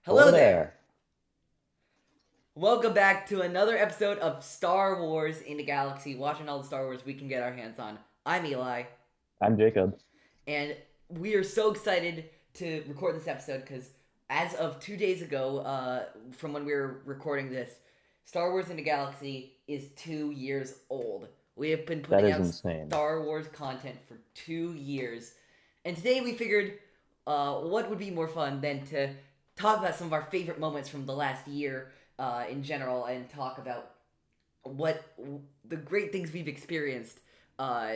Hello Hello there. there. Welcome back to another episode of Star Wars in the Galaxy, watching all the Star Wars we can get our hands on. I'm Eli, I'm Jacob. and we are so excited to record this episode because as of 2 days ago, from when we were recording this, Star Wars in the Galaxy is 2 years old. We have been That putting is out insane. Star Wars content for 2 years, and today we figured what would be more fun than to talk about some of our favorite moments from the last year in general and talk about what the great things we've experienced uh,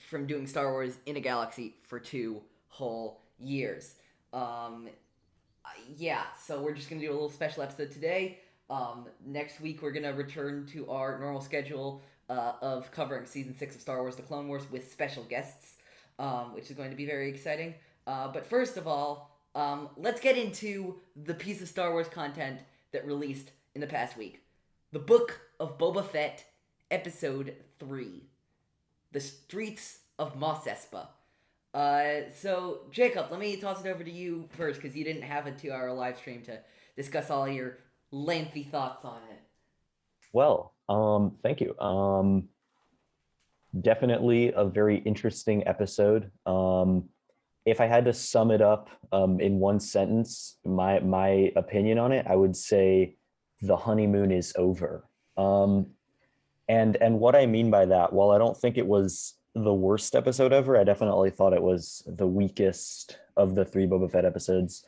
from doing Star Wars in a Galaxy for 2 whole years. Um, yeah, so we're just gonna do a little special episode today. Next week we're gonna return to our normal schedule of covering season 6 of Star Wars: The Clone Wars with special guests, which is going to be very exciting. But first of all, let's get into the piece of Star Wars content that released in the past week: the Book of Boba Fett, Episode 3, The Streets of Mos Espa. So Jacob, let me toss it over to you first because you didn't have a 2 hour live stream to discuss all your lengthy thoughts on it. Thank you. Definitely a very interesting episode. If I had to sum it up in one sentence, my opinion on it, I would say the honeymoon is over. Um, and what I mean by that, while I don't think it was the worst episode ever, I definitely thought it was the weakest of the three Boba Fett episodes.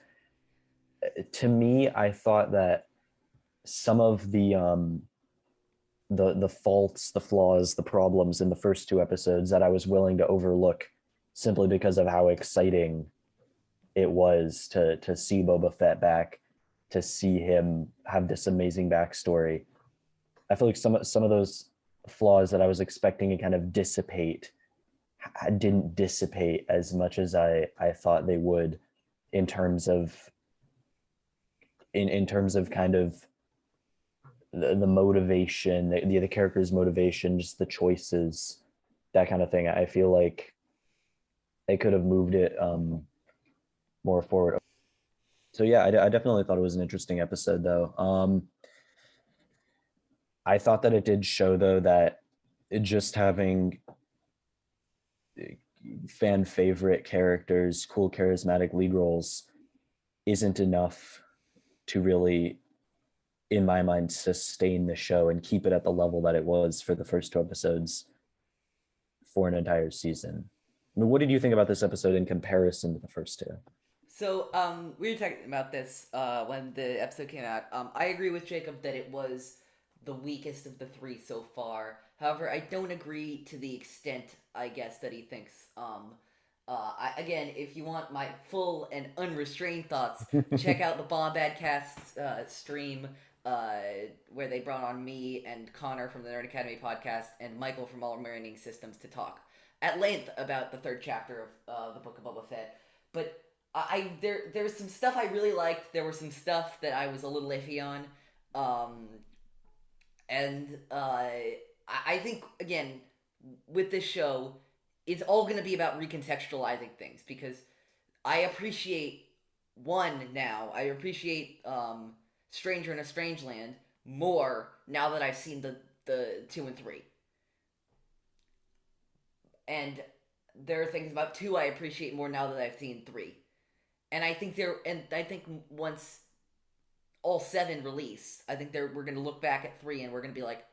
To me, I thought that some of the faults, the flaws, the problems in the first two episodes that I was willing to overlook simply because of how exciting it was to see Boba Fett back, to see him have this amazing backstory. I feel like some of those flaws that I was expecting to kind of dissipate didn't dissipate as much as I thought they would in terms of in terms of kind of the motivation, the character's motivation, just the choices, that kind of thing. I feel like they could have moved it more forward. So yeah, I definitely thought it was an interesting episode, though. I thought that it did show, though, that just having fan favorite characters, cool, charismatic lead roles, isn't enough to really, in my mind, sustain the show and keep it at the level that it was for the first two episodes for an entire season. I mean, what did you think about this episode in comparison to the first two? So we were talking about this when the episode came out. I agree with Jacob that it was the weakest of the three so far. However, I don't agree to the extent, I guess, that he thinks. Again, if you want my full and unrestrained thoughts, check out the Bombad Cast stream uh, where they brought on me and Connor from the Nerd Academy podcast and Michael from All Marinating Systems to talk at length about the third chapter of the Book of Boba Fett. But there was some stuff I really liked. There was some stuff that I was a little iffy on, um, and I think again with this show, it's all going to be about recontextualizing things because I appreciate one now. I appreciate Stranger in a Strange Land more now that I've seen the 2 and 3, and there are things about 2 I appreciate more now that I've seen 3. And I think once all 7 release, I think we're gonna look back at 3 and we're gonna be like,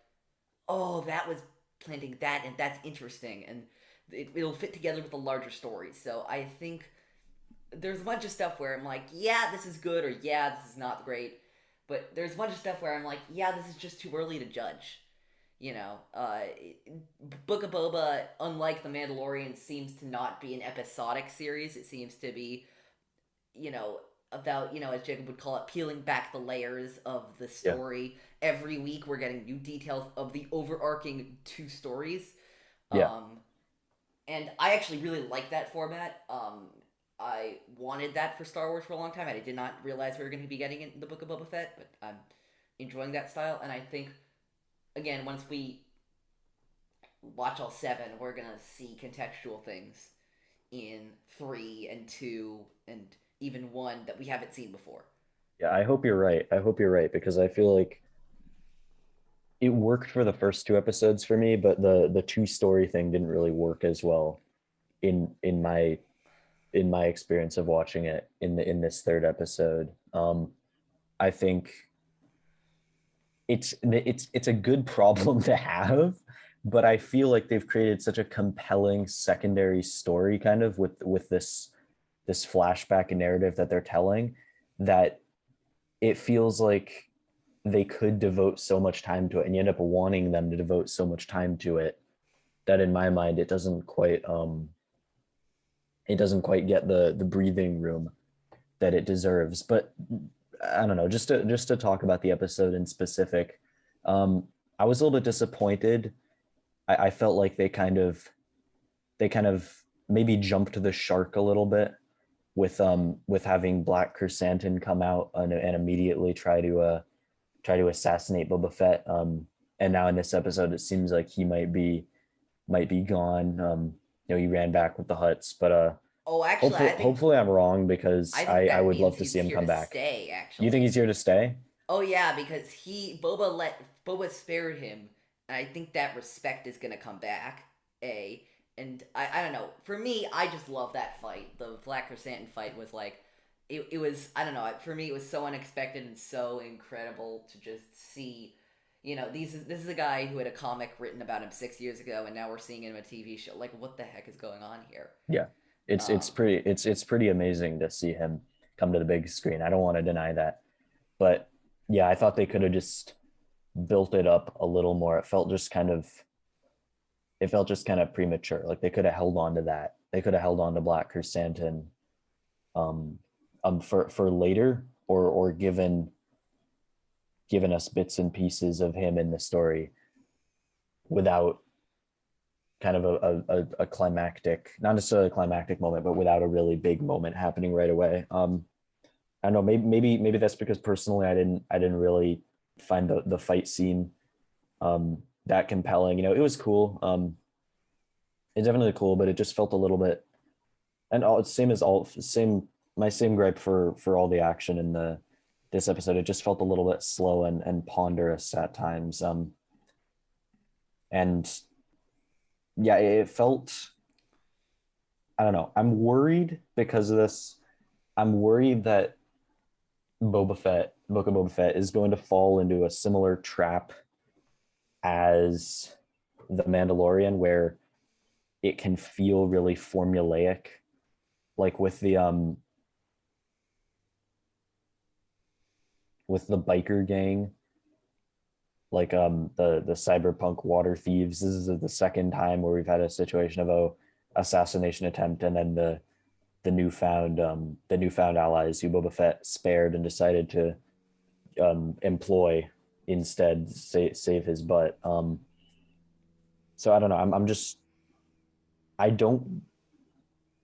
oh, that was planting that, and that's interesting, and it'll fit together with a larger story. So I think there's a bunch of stuff where I'm like, yeah, this is good, or yeah, this is not great. But there's a bunch of stuff where I'm like, yeah, this is just too early to judge. You know, Book of Boba, unlike The Mandalorian, seems to not be an episodic series. It seems to be, you know, about, as Jacob would call it, peeling back the layers of the Yeah, story. Every week we're getting new details of the overarching 2 stories. yeah, Um, and I actually really like that format. I wanted that for Star Wars for a long time. I did not realize we were going to be getting it in the Book of Boba Fett, but I'm enjoying that style. And I think, again, once we watch all 7, we're going to see contextual things in 3 and 2 and even 1 that we haven't seen before. Yeah, I hope you're right. I hope you're right because I feel like it worked for the first two episodes for me, but the two story thing didn't really work as well in my experience of watching it in this third episode. I think it's a good problem to have, but I feel like they've created such a compelling secondary story kind of with this flashback narrative that they're telling that it feels like they could devote so much time to it, and you end up wanting them to devote so much time to it that in my mind it doesn't quite get the breathing room that it deserves. But I don't know, just to talk about the episode in specific, um, I was a little bit disappointed. I felt like they kind of maybe jumped the shark a little bit with having Black Chrysanthemum come out and immediately try to assassinate Boba Fett. And now in this episode, it seems like he might be gone. You know, he ran back with the Huts, but Oh, actually, I think hopefully I'm wrong because I think I that would means love to he's see him here come to back. stay. You think Actually, he's here to stay? oh yeah, because Boba spared him, and I think that respect is gonna come back. And I don't know. For me, I just love that fight. The Black Chrysanthemum fight was like, it was I don't know. For me, it was so unexpected and so incredible to just see. You know, this is a guy who had a comic written about him 6 years ago, and now we're seeing him in a TV show. Like, what the heck is going on here? Yeah, Um, it's pretty amazing to see him come to the big screen. I don't want to deny that, but yeah, I thought they could have just built it up a little more. It felt just kind of premature. Like they could have held on to that. They could have held on to Black Chrysanthemum um for later or given us bits and pieces of him in the story without kind of a climactic, not necessarily a climactic moment, but without a really big moment happening right away. I don't know, maybe that's because personally I didn't really find the fight scene that compelling. You know, it was cool. It's definitely cool, but it just felt a little bit, and all same as all same my same gripe for all the action in the this episode. It just felt a little bit slow and ponderous at times. And yeah, it felt, I don't know. I'm worried because of this. I'm worried that Book of Boba Fett is going to fall into a similar trap as The Mandalorian, where it can feel really formulaic, like with the biker gang, like the cyberpunk water thieves. This is the second time where we've had a situation of a assassination attempt, and then the newfound allies who Boba Fett spared and decided to employ instead save his butt. So I don't know. I'm just I don't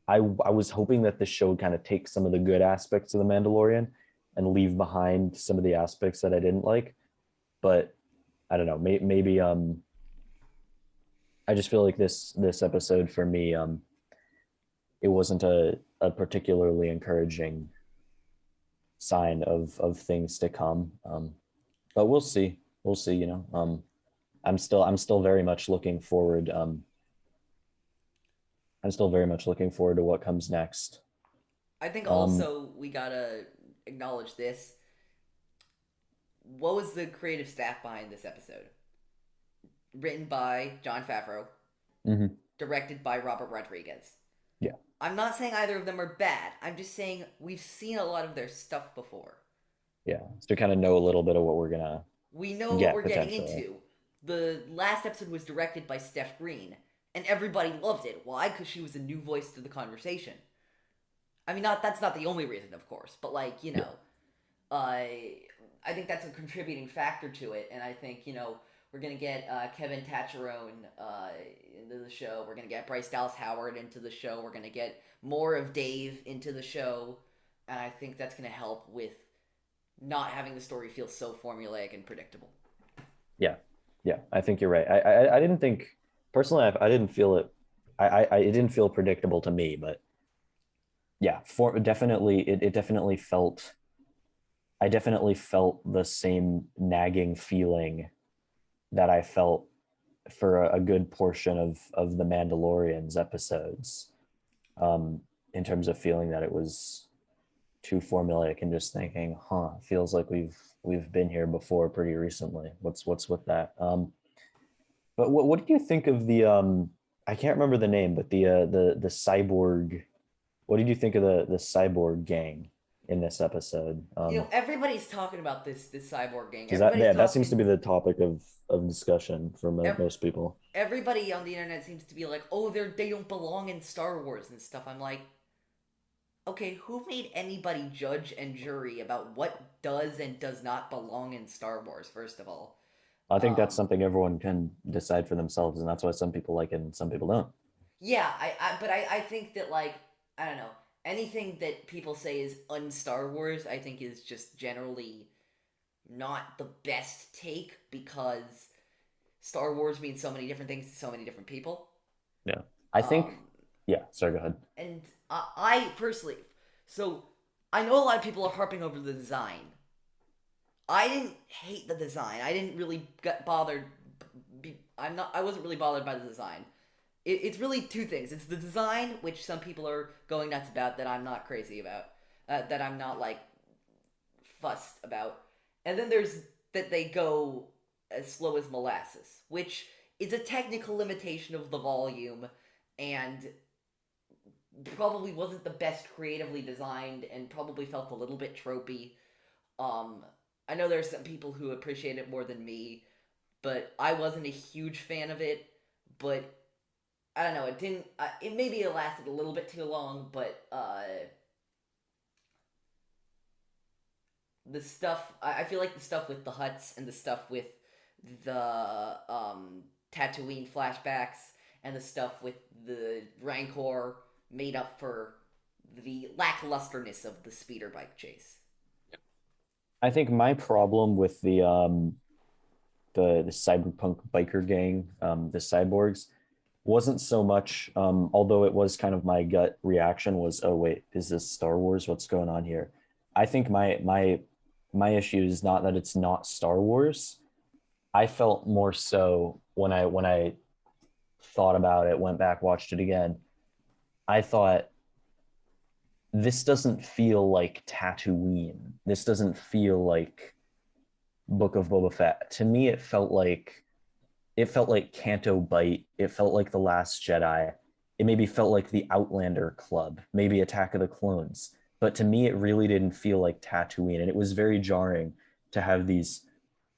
I was hoping that the show would kind of take some of the good aspects of the Mandalorian and leave behind some of the aspects that I didn't like. But I don't know. Maybe I just feel like this episode for me it wasn't a particularly encouraging sign of things to come. But we'll see. We'll see. You know, I'm still very much looking forward. I'm still very much looking forward to what comes next. I think Um, also we gotta acknowledge this. What was the creative staff behind this episode? Written by Jon Favreau, mhm. directed by Robert Rodriguez. Yeah, I'm not saying either of them are bad. I'm just saying we've seen a lot of their stuff before. yeah. So to kind of know a little bit of what we're gonna We know what get we're getting potentially. into. The last episode was directed by Steph Green, and everybody loved it. Why? Because she was a new voice to the conversation. I mean, not that's not the only reason, of course, but like Yeah, I think that's a contributing factor to it, and I think we're gonna get Kevin Tatcherone into the show. We're gonna get Bryce Dallas Howard into the show. We're gonna get more of Dave into the show, and I think that's gonna help with not having the story feel so formulaic and predictable. yeah, yeah. I think you're right. I didn't think personally. I didn't feel it. It didn't feel predictable to me, but yeah, for definitely it definitely felt I definitely felt the same nagging feeling that I felt for a good portion of the Mandalorian's episodes, in terms of feeling that it was too formulaic and just thinking, huh, feels like we've been here before pretty recently. What's with that? But what did you think of the I can't remember the name, but the cyborg. What did you think of the cyborg gang in this episode? Everybody's talking about this cyborg gang. Because that Everybody's yeah, that seems to talking. be the topic of discussion for ev- most people. Everybody on the internet seems to be like, "Oh, they don't belong in Star Wars and stuff." I'm like, okay, who made anybody judge and jury about what does and does not belong in Star Wars? First of all, I think that's um, something everyone can decide for themselves, and that's why some people like it and some people don't. yeah, but I think that like I don't know anything that people say is un-Star Wars. I think is just generally not the best take because Star Wars means so many different things to so many different people. Yeah, I think. Um, Yeah, sorry, go ahead. and I personally, so I know a lot of people are harping over the design. I didn't hate the design. I didn't really get bothered. I'm not. I wasn't really bothered by the design. It's really two things. It's the design, which some people are going nuts about, that I'm not crazy about, that I'm not like fussed about, and then there's that they go as slow as molasses, which is a technical limitation of the volume, and probably wasn't the best creatively designed, and probably felt a little bit tropey. Um, I know there's some people who appreciate it more than me, but I wasn't a huge fan of it. But I don't know. It didn't. It maybe it lasted a little bit too long, but the stuff. I feel like the stuff with the huts and the stuff with the Tatooine flashbacks and the stuff with the Rancor made up for the lacklusterness of the speeder bike chase. I think my problem with the cyberpunk biker gang, the cyborgs, wasn't so much. Although it was kind of my gut reaction was, oh wait, is this Star Wars? What's going on here? I think my issue is not that it's not Star Wars. I felt more so when I thought about it, went back, watched it again. I thought this doesn't feel like Tatooine. This doesn't feel like Book of Boba Fett. To me, it felt like Canto Bight. It felt like The Last Jedi. It maybe felt like the Outlander Club, maybe Attack of the Clones. But to me, it really didn't feel like Tatooine, and it was very jarring to have these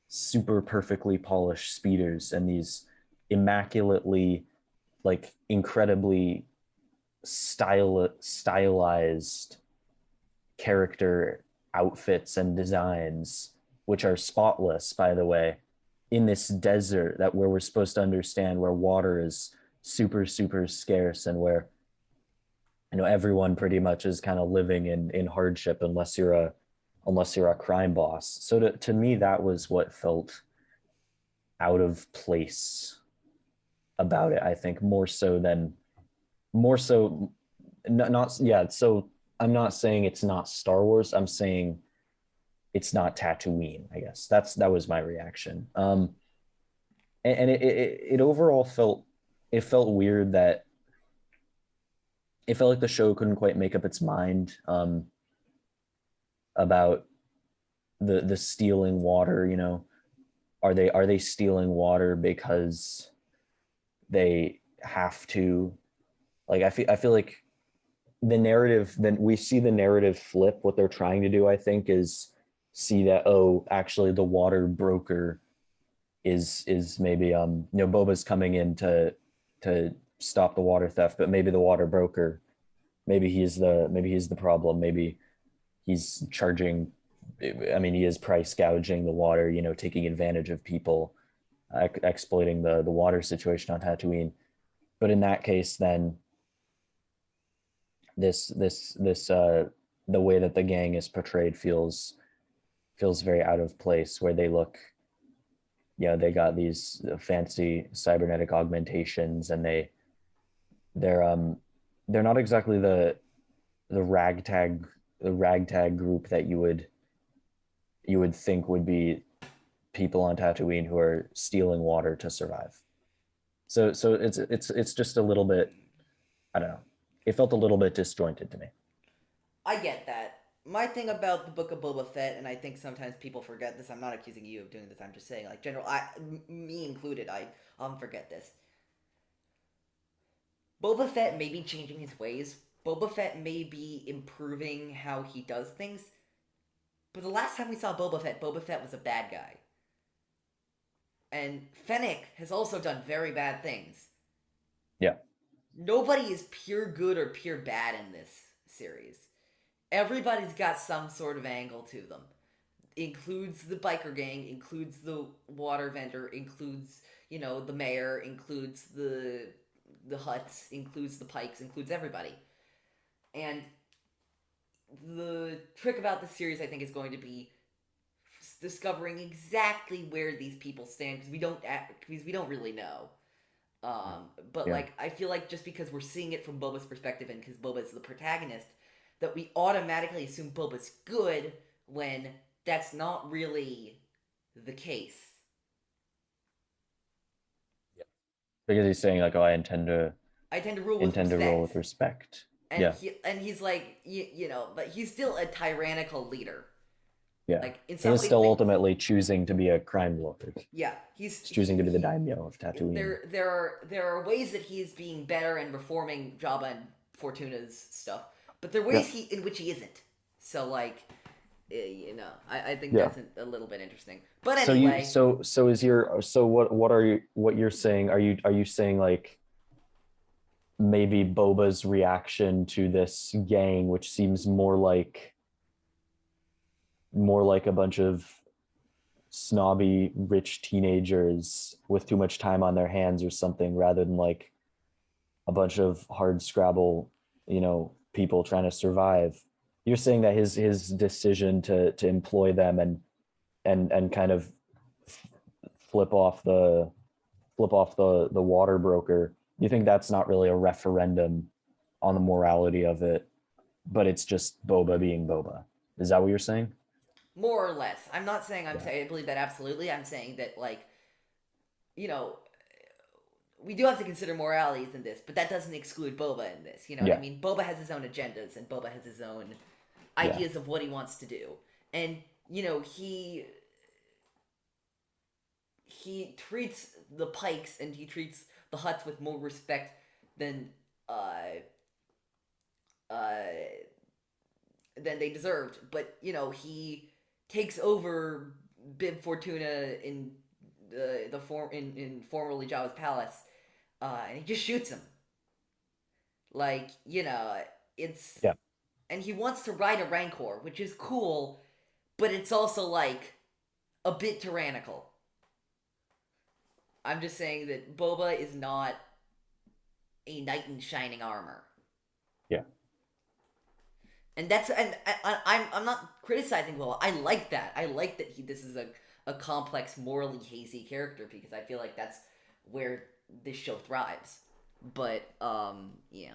super perfectly polished speeders and these immaculately, like incredibly stylized character outfits and designs, which are spotless, by the way, in this desert that where we're supposed to understand where water is super, super scarce and where everyone pretty much is kind of living in hardship unless you're a crime boss. So to me, that was what felt out of place about it. I think more so not yeah. So I'm not saying it's not Star Wars. I'm saying it's not Tatooine. I guess that was my reaction. And it overall felt weird that it felt like the show couldn't quite make up its mind, about the stealing water. Are they stealing water because they have to? Like I feel like the narrative, then we see the narrative flip. What they're trying to do, I think, is see that, oh, actually the water broker is maybe, Boba's coming in to stop the water theft, but maybe the water broker, maybe he's the problem. Maybe he's charging. I mean, he is price gouging the water, taking advantage of people, exploiting the water situation on Tatooine. But in that case, then this the way that the gang is portrayed feels very out of place, where they look, they got these fancy cybernetic augmentations, and they're they're not exactly the ragtag group that you would you would think would be people on Tatooine who are stealing water to survive. So it's just a little bit, I don't know. It felt a little bit disjointed to me. I get that. My thing about the Book of Boba Fett, and I think sometimes people forget this. I'm not accusing you of doing this. I'm just saying, like, me included, I forget this. Boba Fett may be changing his ways. Boba Fett may be improving how he does things. But the last time we saw Boba Fett was a bad guy. And Fennec has also done very bad things. Yeah. Nobody is pure good or pure bad in this series. Everybody's got some sort of angle to them. Includes the biker gang, includes the water vendor, includes, the mayor, includes the Hutts, includes the Pikes, includes everybody. And the trick about this series, I think, is going to be discovering exactly where these people stand because we don't really know. But Yeah. like I feel like just because we're seeing it from Boba's perspective and because Boba's the protagonist, that we automatically assume Boba's good when that's not really the case. Because he's saying like, oh, I intend to I tend to rule with intend to roll respect, with respect. and Yeah. he's like but he's still a tyrannical leader. Yeah. Like in He some is ways, still like ultimately choosing to be a crime lord. yeah, He's choosing to be the daimyo of Tatooine. there are ways that he's being better and reforming Jabba and Fortuna's stuff, but there are Yeah. ways in which he isn't. So like, I think Yeah. that's a little bit interesting. But So you anyway, so is your so what are you what you're saying? Are you saying like maybe Boba's reaction to this gang, which seems more like a bunch of snobby rich teenagers with too much time on their hands or something, rather than like a bunch of hard scrabble, people trying to survive. You're saying that his decision to employ them and kind of flip off the the water broker. You think that's not really a referendum on the morality of it, but it's just Boba being Boba. Is that what you're saying? more or less, I'm not saying I'm Yeah. saying I believe that absolutely. I'm saying that like, you know, we do have to consider moralities in this, but that doesn't exclude Boba in this. You know what I Yeah. mean? Boba has his own agendas, and Boba has his own Yeah. ideas of what he wants to do, and he treats the Pikes and he treats the Hutts with more respect than uh uh than they deserved. But he takes over Bib Fortuna in the form in formerly Jabba's palace, and he just shoots him. Like it's Yeah. and he wants to ride a Rancor, which is cool, but it's also like a bit tyrannical. I'm just saying that Boba is not a knight in shining armor, Yeah. and I'm not criticizing Boba. I like that. I like that this is a complex, morally hazy character because I feel like that's where this show thrives. But yeah.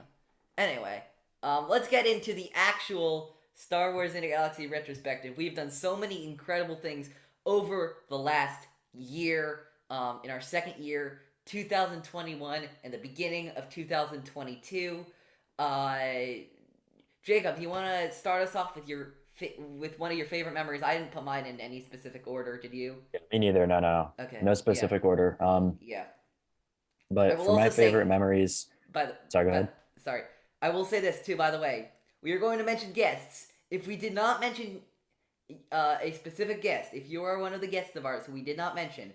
Anyway, let's get into the actual Star Wars in a Galaxy retrospective. We've done so many incredible things over the last year. In our second year, 2021, and the beginning of 2022. Uh, Jacob, you want to start us off with with one of your favorite memories? I didn't put mine in any specific order. Did you? Yeah, me neither. No, no, Okay. no Yeah. specific order. Yeah. I But will for my also favorite say, memories, by the, sorry, go ahead. but sorry, I will say this too. By the way, we are going to mention guests. If we did not mention a specific guest, if you are one of the guests of ours who we did not mention,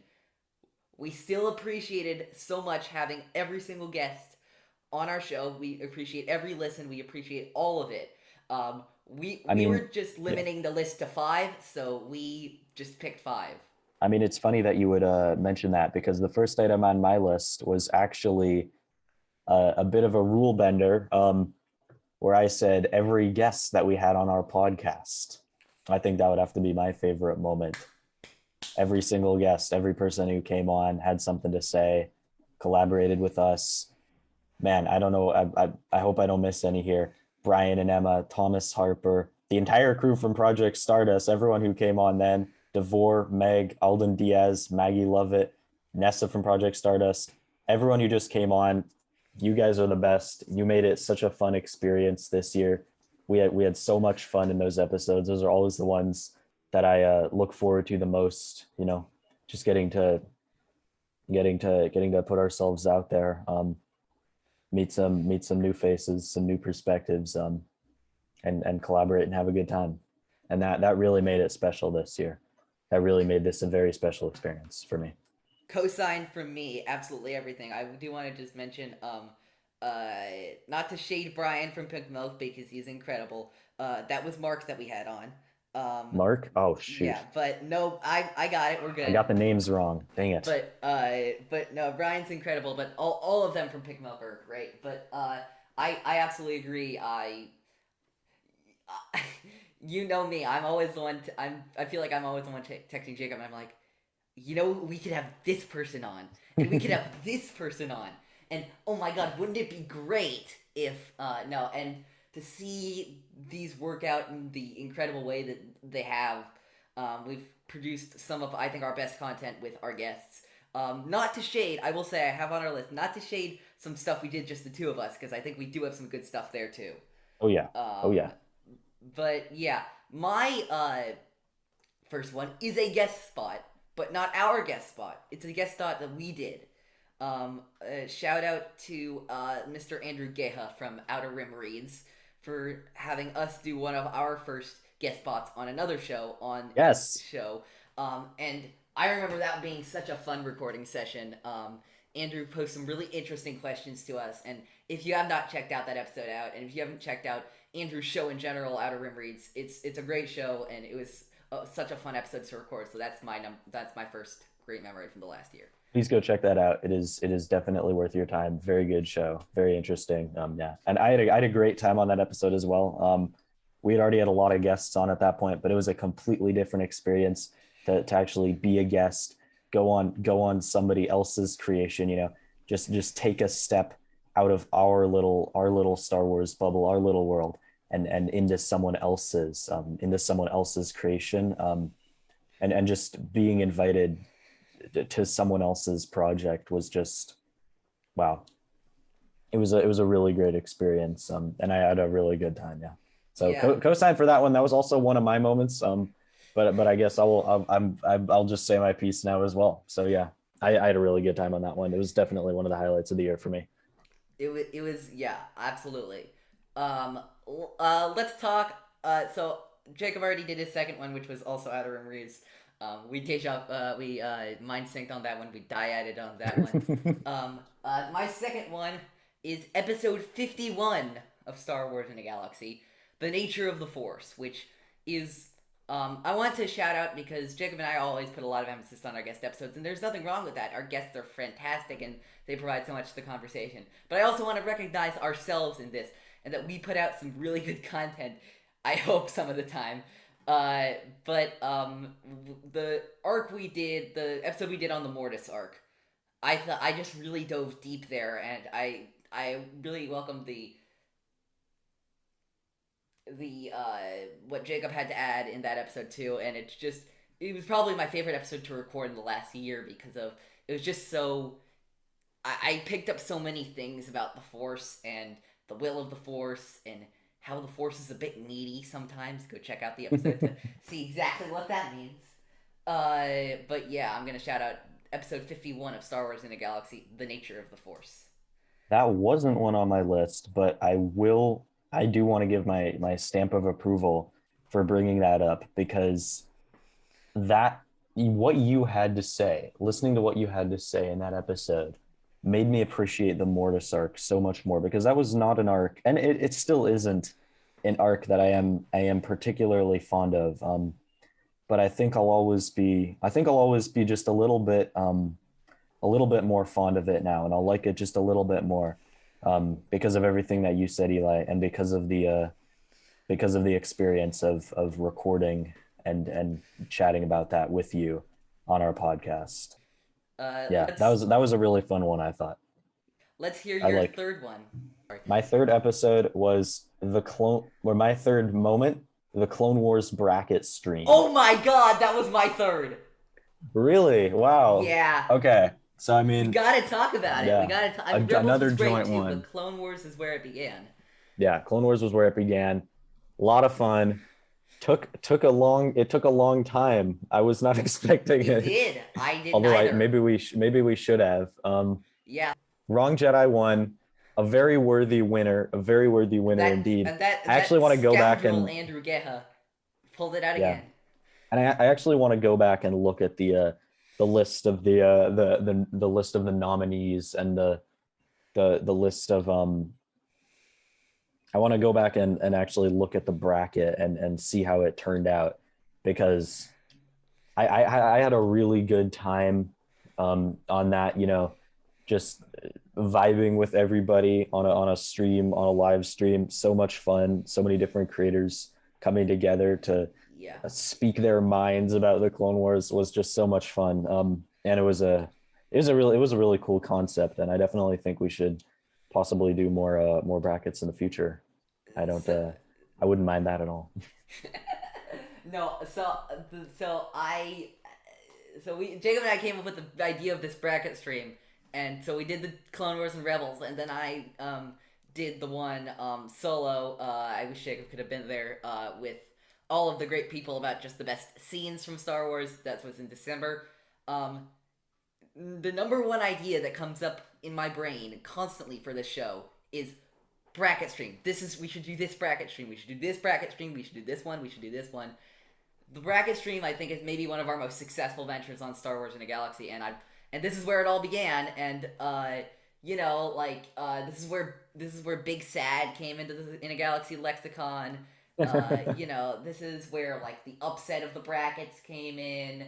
we still appreciated so much having every single guest on our show. We appreciate every listen. We appreciate all of it. I We were mean, just yeah. limiting the list to five, so we just picked five. I mean, it's funny that you would mention that because the first item on my list was actually a bit of a rule bender, where I said every guest that we had on our podcast. I think that would have to be my favorite moment. Every single guest, every person who came on had something to say, collaborated with us. Man, I don't know. I hope I don't miss any here. Brian and Emma, Thomas Harper, the entire crew from Project Stardust, everyone who came on then, Devore, Meg, Alden Diaz, Maggie Lovett, Nessa from Project Stardust, everyone who just came on, you guys are the best. You made it such a fun experience this year. We had so much fun in those episodes. Those are always the ones that I look forward to the most. Just getting to put ourselves out there, meet some new faces, some new perspectives, and collaborate and have a good time. And that really made it special this year. That really made this a very special experience for me. Cosign from me, absolutely everything. I do want to just mention, not to shade Brian from Pink Milk because he's incredible. That was Mark that we had on. Mark? Oh shoot. Yeah, but no, I got it. We're good. I got the names wrong. Dang it. But no, Brian's incredible. But all of them from Pink Milk are great. But I absolutely agree. You know me. I'm always the one. I feel like I'm always the one texting Jacob. And I'm like, we could have this person on, and we could have this person on, and oh my god, wouldn't it be great if no, and to see these work out in the incredible way that they have. We've produced some of, I think, our best content with our guests. Not to shade, I will say I have on our list, not to shade some stuff we did just the two of us, because I think we do have some good stuff there too. Oh yeah. Oh yeah. But yeah, my first one is a guest spot, but not our guest spot. It's a guest spot that we did. Shout out to Mr. Andrew Geha from Outer Rim Reads for having us do one of our first guest spots on another show on Yes. this show. And I remember that being such a fun recording session. Andrew posed some really interesting questions to us, and if you have not checked out that episode out, and if you haven't checked out Andrew's show in general, Outer Rim Reads, it's a great show, and it was such a fun episode to record. So that's my first great memory from the last year. Please go check that out. It is definitely worth your time. Very good show. Very interesting. Yeah, and I had a great time on that episode as well. We had already had a lot of guests on at that point, but it was a completely different experience to actually be a guest, go on somebody else's creation. Just take a step out of our little Star Wars bubble, our little world, and into someone else's creation, and just being invited to someone else's project was just wow. It was a really great experience, and I had a really good time. Yeah. So yeah. Cosign for that one. That was also one of my moments. But I guess I'll just say my piece now as well. So yeah, I had a really good time on that one. It was definitely one of the highlights of the year for me. It was yeah, absolutely. Let's talk. So Jacob already did his second one, which was also Outer Rim Reads. We mind synced on that one. We die-added on that one. My second one is episode 51 of Star Wars in a Galaxy, The Nature of the Force, which is I want to shout out because Jacob and I always put a lot of emphasis on our guest episodes, and there's nothing wrong with that. Our guests are fantastic, and they provide so much to the conversation. But I also want to recognize ourselves in this, and that we put out some really good content, I hope, some of the time. But the arc we did, the episode we did on the Mortis arc, I just really dove deep there, and I really welcomed the what Jacob had to add in that episode too, and it was probably my favorite episode to record in the last year because it was just so I picked up so many things about the Force and the will of the Force and how the Force is a bit needy sometimes. Go check out the episode to see exactly what that means. But yeah, I'm gonna shout out episode 51 of Star Wars in a Galaxy, The Nature of the Force. That wasn't one on my list, but I do want to give my stamp of approval for bringing that up, because what you had to say, listening to what you had to say in that episode made me appreciate the Mortis arc so much more, because that was not an arc, and it still isn't an arc that I am particularly fond of. But I think I'll always be just a little bit more fond of it now, and I'll like it just a little bit more. Because of everything that you said, Eli, and because of the experience of recording and chatting about that with you on our podcast. That was a really fun one, I thought. Let's hear your third one. My third episode was my third moment the Clone Wars bracket stream. Oh my god, that was my third. Really? Wow. Yeah. Okay. So I We mean, gotta talk about it. We yeah, gotta. I mean, Rebels another was great joint too, but one. Clone Wars is where it began. Yeah, Clone Wars was where it began. A lot of fun. It took a long time. I was not expecting It it. did. I didn't Although I either. maybe we should have. Yeah. Wrong Jedi won. A very worthy winner. A very worthy winner That indeed. and that I actually that want to go back scoundrel and Andrew Geha pulled it out yeah, again. and I actually want to go back and look at the list of the list of the nominees and the list of I want to go back and actually look at the bracket and see how it turned out because I had a really good time on that, you know, just vibing with everybody on a stream, on a live stream. So much fun, so many different creators coming together to Yeah. speak their minds about the Clone Wars was just so much fun. And it was a really cool concept, and I definitely think we should possibly do more brackets in the future. I don't So, I wouldn't mind that at all. no. So we Jacob and I came up with the idea of this bracket stream, and so we did the Clone Wars and Rebels, and then I did the one solo. I wish Jacob could have been there with all of the great people about just the best scenes from Star Wars. That was in December. Um, the number one idea that comes up in my brain constantly for this show is bracket stream. We should do this bracket stream. We should do this bracket stream. We should do this one. We should do this one. The bracket stream, I think, is maybe one of our most successful ventures on Star Wars in a Galaxy, and this is where it all began. And this is where Big Sad came into the In a Galaxy lexicon. This is where like the upset of the brackets came in.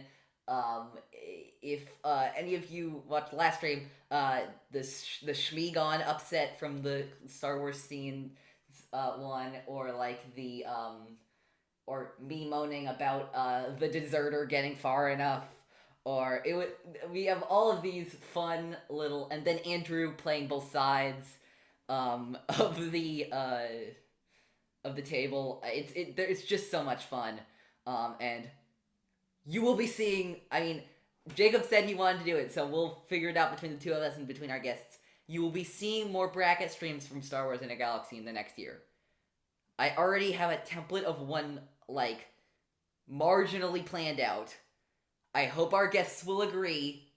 If any of you watched the last stream, the Shmigon upset from the Star Wars scene one, or like the or me moaning about the deserter getting far enough, or it would we have all of these fun little, and then Andrew playing both sides of the table. It's just so much fun, and you will be seeing. I mean, Jacob said he wanted to do it, so we'll figure it out between the two of us and between our guests. You will be seeing more bracket streams from Star Wars in a Galaxy in the next year. I already have a template of one, like, marginally planned out. I hope our guests will agree.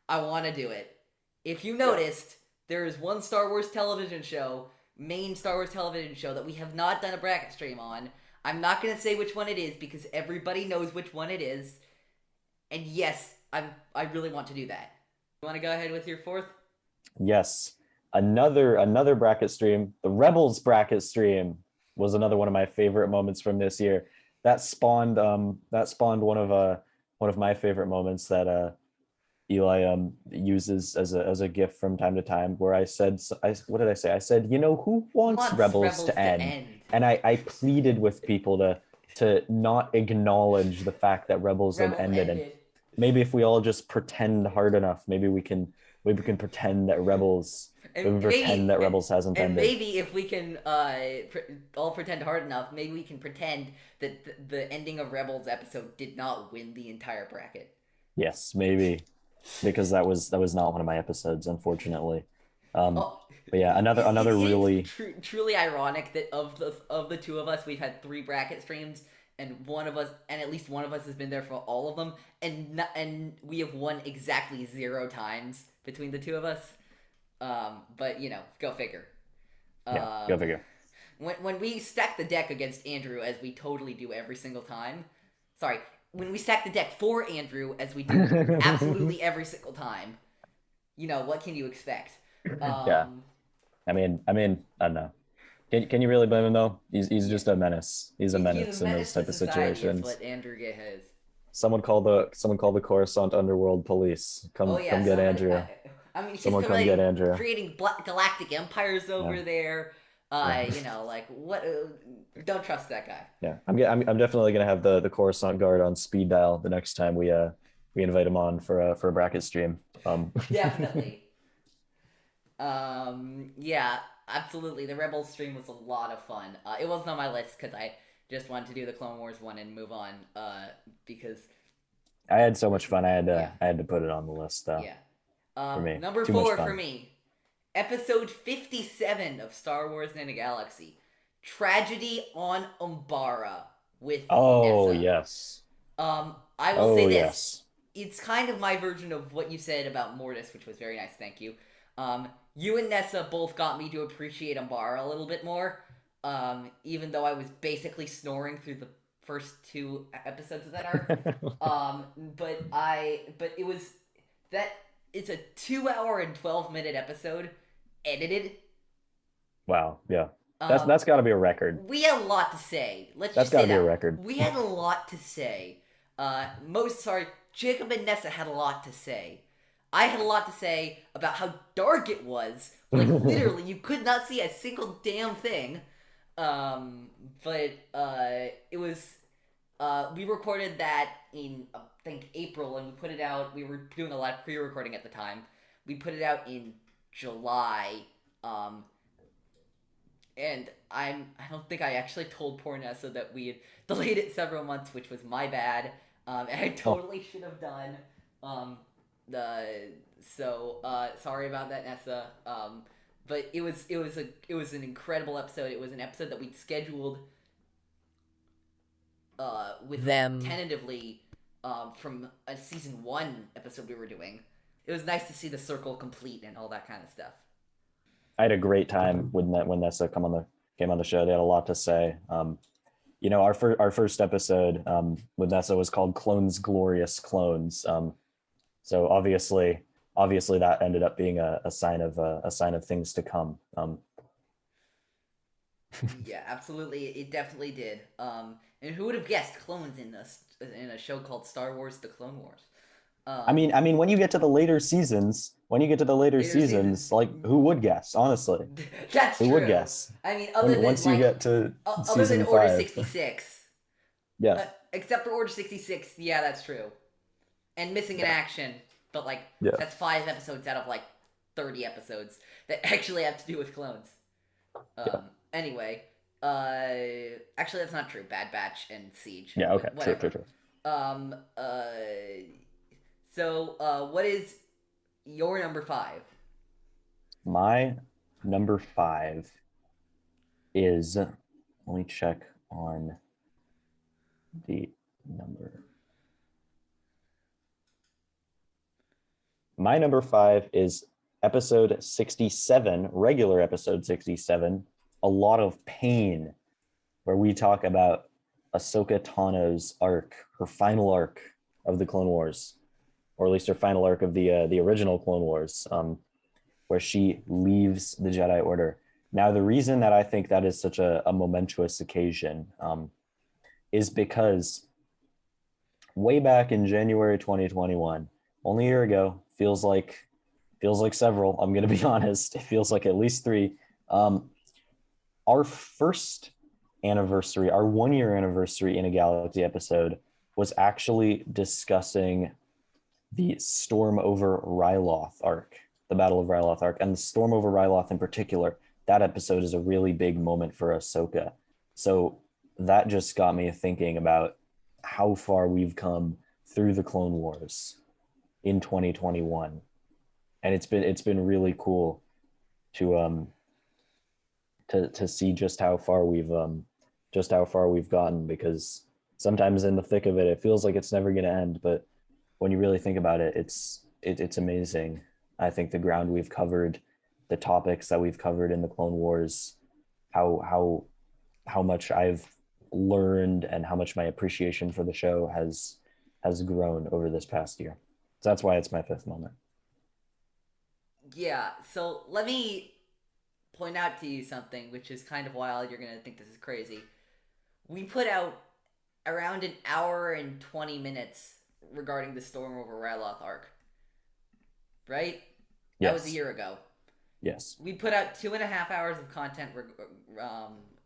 I want to do it. If you noticed, there is one Star Wars television show, main Star Wars television show, that we have not done a bracket stream on. I'm not going to say which one it is because everybody knows which one it is. And yes, I really want to do that. You want to go ahead with your fourth? Yes. Another bracket stream. The Rebels bracket stream was another one of my favorite moments from this year. That spawned one of my favorite moments that Eli uses as a gift from time to time, where I said, what did I say? I said, you know, who wants Rebels to end? And I pleaded with people to not acknowledge the fact that Rebels had ended. And maybe if we all just pretend hard enough, maybe we can pretend that Rebels hasn't and ended. maybe if we can all pretend hard enough, maybe we can pretend that the ending of Rebels episode did not win the entire bracket. Yes, maybe, because that was not one of my episodes, unfortunately. Oh, But yeah, another really truly ironic that of the two of us, we've had 3 bracket streams, and at least one of us has been there for all of them, and we have won exactly 0 times between the two of us. But go figure. yeah, go figure. When we stack the deck against Andrew, as we totally do every single time. Sorry, when we stack the deck for Andrew, as we do absolutely every single time. What can you expect? Yeah. I mean, I don't know. Can you really blame him though? He's just a menace. He's a menace in those type of situations. What Andrew Gay has. Someone call the Coruscant underworld police. Come get Andrew. I mean, he's Someone come get Andrew. Creating galactic empires over there. Like what? Don't trust that guy. Yeah, I'm definitely gonna have the Coruscant guard on speed dial the next time we invite him on for a bracket stream. Definitely. Yeah, absolutely. The Rebels stream was a lot of fun. It wasn't on my list because just wanted to do the Clone Wars one and move on. Because I had so much fun. yeah, I had to put it on the list though. yeah. For me, Number too much 4 for fun. me, Episode 57 of Star Wars in a Galaxy, Tragedy on Umbara with Oh Nessa. yes. I will say Oh this. yes. It's kind of my version of what you said about Mortis, which was very nice, thank you. You and Nessa both got me to appreciate Umbara a little bit more, even though I was basically snoring through the first 2 episodes of that arc. But it was that it's a 2 hour and 12 minute episode, edited. Wow. Yeah. Um, That's got to be a record. we had a lot to say. Let's That's just got say to be a that record. we had a lot to say. Jacob and Nessa had a lot to say. I had a lot to say about how dark it was. Like literally, you could not see a single damn thing. But it was. We recorded that in I think April, and we put it out. We were doing a lot of pre-recording at the time. We put it out in July. Um, and I don't think I actually told poor Nessa that we had delayed it several months, which was my bad. And I Oh, totally should have done. Um, sorry about that, Nessa. But it was an incredible episode. It was an episode that we'd scheduled with them tentatively from a season 1 episode we were doing. It was nice to see the circle complete and all that kind of stuff. I had a great time when Nessa came on the show. They had a lot to say. You know, our first episode with Nessa was called "Clones Glorious Clones." So obviously that ended up being a sign of things to come. Yeah, absolutely. It definitely did. And who would have guessed clones in a show called Star Wars: The Clone Wars? I mean, when you get to the later seasons, Later seasons. like who would guess? Honestly, That's who would true. guess? I mean, When once you get to other than season Order five, 66, yeah, except for Order 66, yeah, that's true. And Missing in yeah, Action, but like yeah, that's 5 episodes out of like 30 episodes that actually have to do with clones. yeah, Anyway, actually that's not true. Bad Batch and Siege, yeah. Okay, but true, whatever. true, true. Um, uh, what is your number 5? My number 5 is. Let me check on the number. My number 5 is episode 67, regular episode 67, A Lot of Pain, where we talk about Ahsoka Tano's arc, her final arc of the Clone Wars, or at least her final arc of the original Clone Wars, where she leaves the Jedi Order. Now, the reason that I think that is such a momentous occasion is because way back in January 2021, only a year ago, feels like several. I'm going to be honest. It feels like at least 3. Our first anniversary, our 1-year anniversary in a Galaxy episode, was actually discussing the Storm over Ryloth arc, the Battle of Ryloth arc, and the Storm over Ryloth in particular. That episode is a really big moment for Ahsoka. So that just got me thinking about how far we've come through the Clone Wars in 2021, and it's been really cool to to see just how far we've gotten, because sometimes in the thick of it feels like it's never going to end, but when you really think about it, it's amazing. I think the ground we've covered, the topics that we've covered in the Clone Wars, how much I've learned and how much my appreciation for the show has grown over this past year. So that's why it's my 5th moment. Yeah, so let me point out to you something which is kind of wild. You're gonna think this is crazy. We put out around an hour and 20 minutes regarding the Storm over Ryloth arc, right? That was a Yes. year ago. Yes. We put out 2.5 hours of content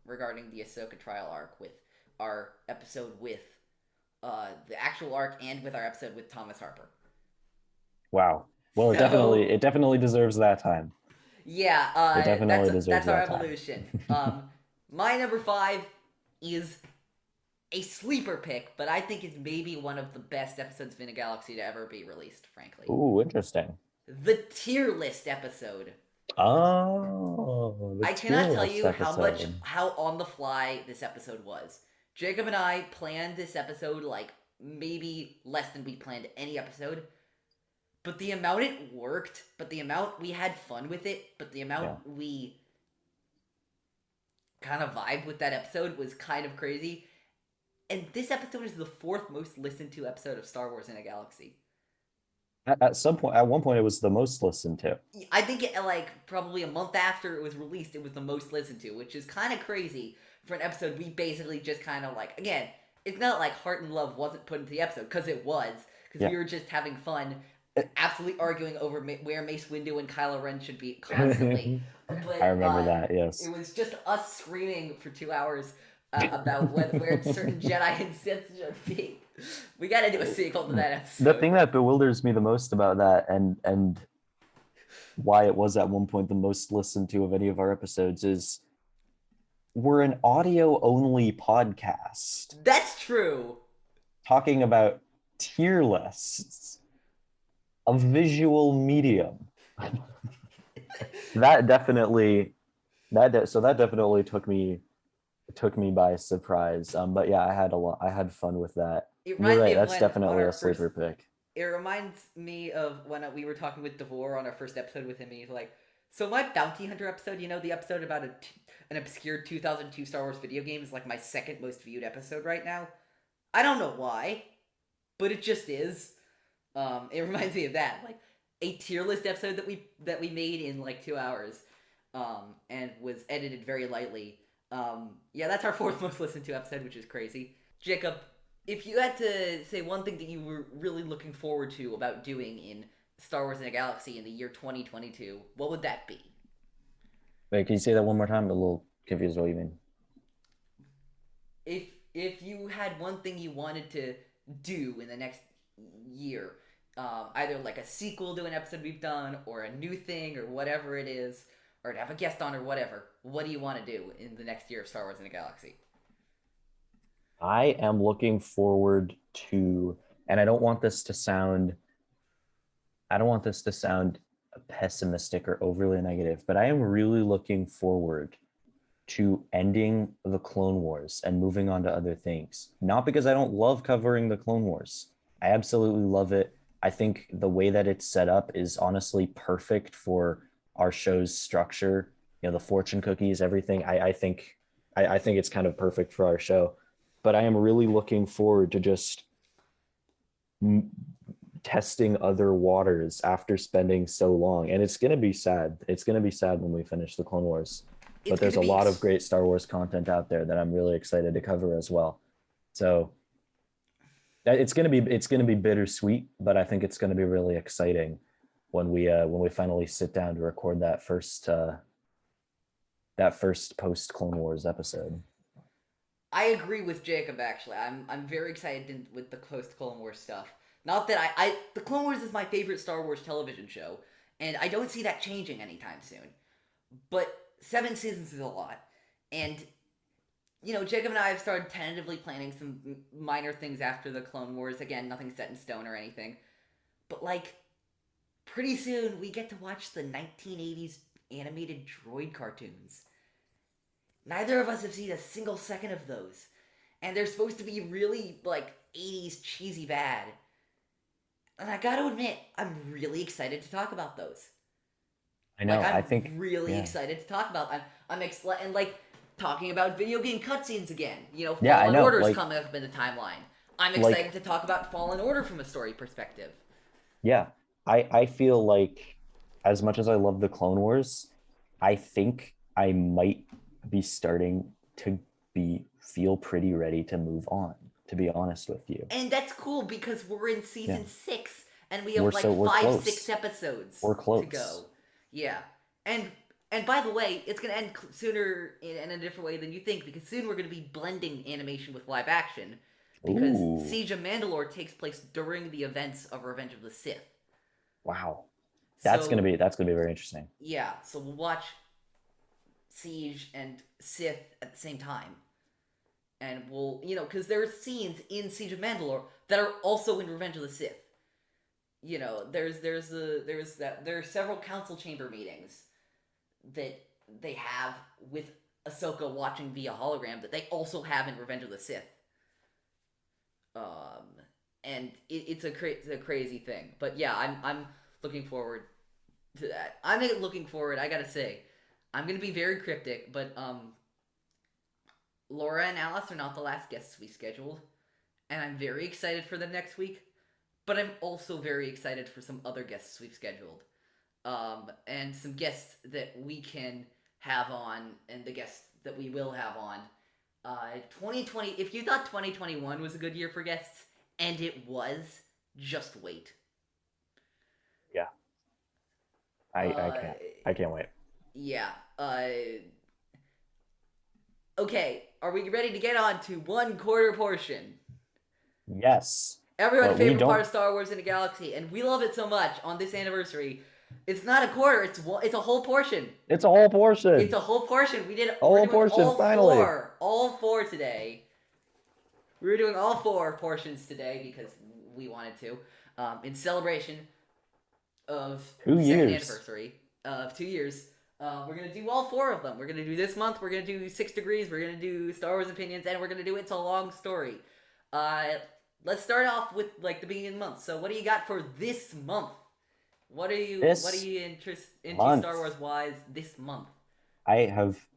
regarding the Ahsoka trial arc with our episode with the actual arc and with our episode with Thomas Harper. Wow. Well, So it definitely deserves that time. yeah, It definitely deserves that's our that time. evolution. My number 5 is a sleeper pick, but I think is maybe one of the best episodes of In a Galaxy to ever be released, frankly. Ooh, interesting. The tier list episode. Oh, the I tier cannot tell list you episode. how on the fly this episode was. Jacob and I planned this episode like maybe less than we planned any episode, but the amount it worked, but the amount we had fun with it, but the amount Yeah. we kind of vibed with that episode was kind of crazy. And this episode is the fourth most listened to episode of Star Wars in a Galaxy. At some point, at one point, it was the most listened to. I think it like probably a month after it was released, it was the most listened to, which is kind of crazy for an episode we basically just kind of like. Again, it's not like Heart and Love wasn't put into the episode because it was, because Yeah. we were just having fun, absolutely arguing over where Mace Windu and Kylo Ren should be constantly. I But remember that, it yes. was just us screaming for 2 hours about where certain Jedi and Sith should be. We got to do a sequel to that episode. The thing that bewilders me the most about that and why it was at one point the most listened to of any of our episodes is we're an audio only podcast That's true. talking about tier lists, a visual medium. That definitely that definitely took me by surprise. But yeah, I had fun with that. It You're reminds me right, of that's when on definitely our a first. sleeper pick. It reminds me of when we were talking with Devore on our first episode with him. He's like, "So my Bounty Hunter episode, the episode about an obscure 2002 Star Wars video game, is like my second most viewed episode right now. I don't know why, but it just is. It reminds me of that, like a tier list episode that we made in like 2 hours, and was edited very lightly. Yeah, that's our fourth most listened to episode, which is crazy. Jacob, if you had to say one thing that you were really looking forward to about doing in Star Wars in a Galaxy in the year 2022, what would that be? Wait, can you say that one more time? I'm a little confused what you mean. If you had one thing you wanted to do in the next year, either like a sequel to an episode we've done, or a new thing, or whatever it is, or to have a guest on, or whatever, what do you want to do in the next year of Star Wars in a Galaxy? I am looking forward to, and I don't want this to sound pessimistic or overly negative, but I am really looking forward to ending the Clone Wars and moving on to other things. Not because I don't love covering the Clone Wars. I absolutely love it. I think the way that it's set up is honestly perfect for our show's structure. The fortune cookies, everything. I think it's kind of perfect for our show. But I am really looking forward to just testing other waters after spending so long. And it's going to be sad. It's going to be sad when we finish the Clone Wars. It's But there's a gonna be lot of great Star Wars content out there that I'm really excited to cover as well. So it's going to be bittersweet, but I think it's going to be really exciting when we finally sit down to record that first post Clone Wars episode. I agree with Jacob. Actually, I'm very excited with the post Clone Wars stuff. Not that the Clone Wars is my favorite Star Wars television show, and I don't see that changing anytime soon. But 7 seasons is a lot, and Jacob and I have started tentatively planning some minor things after the Clone Wars. Again, nothing set in stone or anything, but like pretty soon we get to watch the 1980s animated droid cartoons. Neither of us have seen a single second of those. And they're supposed to be really, like, 80s cheesy bad. And I gotta admit, I'm really excited to talk about those. I Like, know. I think I'm really yeah. excited to talk about. And like talking about video game cutscenes again. Yeah, I Fallen know. Order's Like coming up in the timeline. I'm like excited to talk about Fallen Order from a story perspective. yeah. I feel like as much as I love the Clone Wars, I think I might be starting to be feel pretty ready to move on, to be honest with you. And that's cool because we're in Yeah. season 6 and we have like We're five, close. 6 episodes We're close. to go. Yeah. And by the way, it's gonna end sooner in a different way than you think because soon we're gonna be blending animation with live action because Ooh. Siege of Mandalore takes place during the events of Revenge of the Sith. Wow. So That's gonna be very interesting. yeah, so we'll watch Siege and Sith at the same time. and we'll, because there are scenes in Siege of Mandalore that are also in Revenge of the Sith. There are several council chamber meetings that they have with Ahsoka watching via hologram that they also have in Revenge of the Sith. Um, and it's a crazy thing. But yeah, I'm looking forward to that. I'm looking forward. I gotta say, I'm gonna be very cryptic, but Laura and Alice are not the last guests we scheduled, and I'm very excited for them next week. But I'm also very excited for some other guests we've scheduled, and some guests that we can have on, and the guests that we will have on. 2020. If you thought 2021 was a good year for guests, and it was, just wait. Yeah, I Uh, can't. I can't wait. yeah. Okay. Are we ready to get on to one quarter portion? Yes, Everyone's but we favorite part don't. of Star Wars in the galaxy, and we love it so much on this anniversary. It's not a quarter; it's a whole portion. It's a whole It's portion. a whole portion. A We're whole doing portion. Finally. all four today. We're doing all four portions today because we wanted to, in celebration of Two the second years. anniversary of 2 years. We're gonna do all four of them. We're gonna do this month. We're gonna do 6 degrees. We're gonna do Star Wars opinions, and we're gonna do It's a Long Story. Uh, let's start off with like the beginning of the month. So, what do you got for this month? What are This you into Star month, Wars wise this month?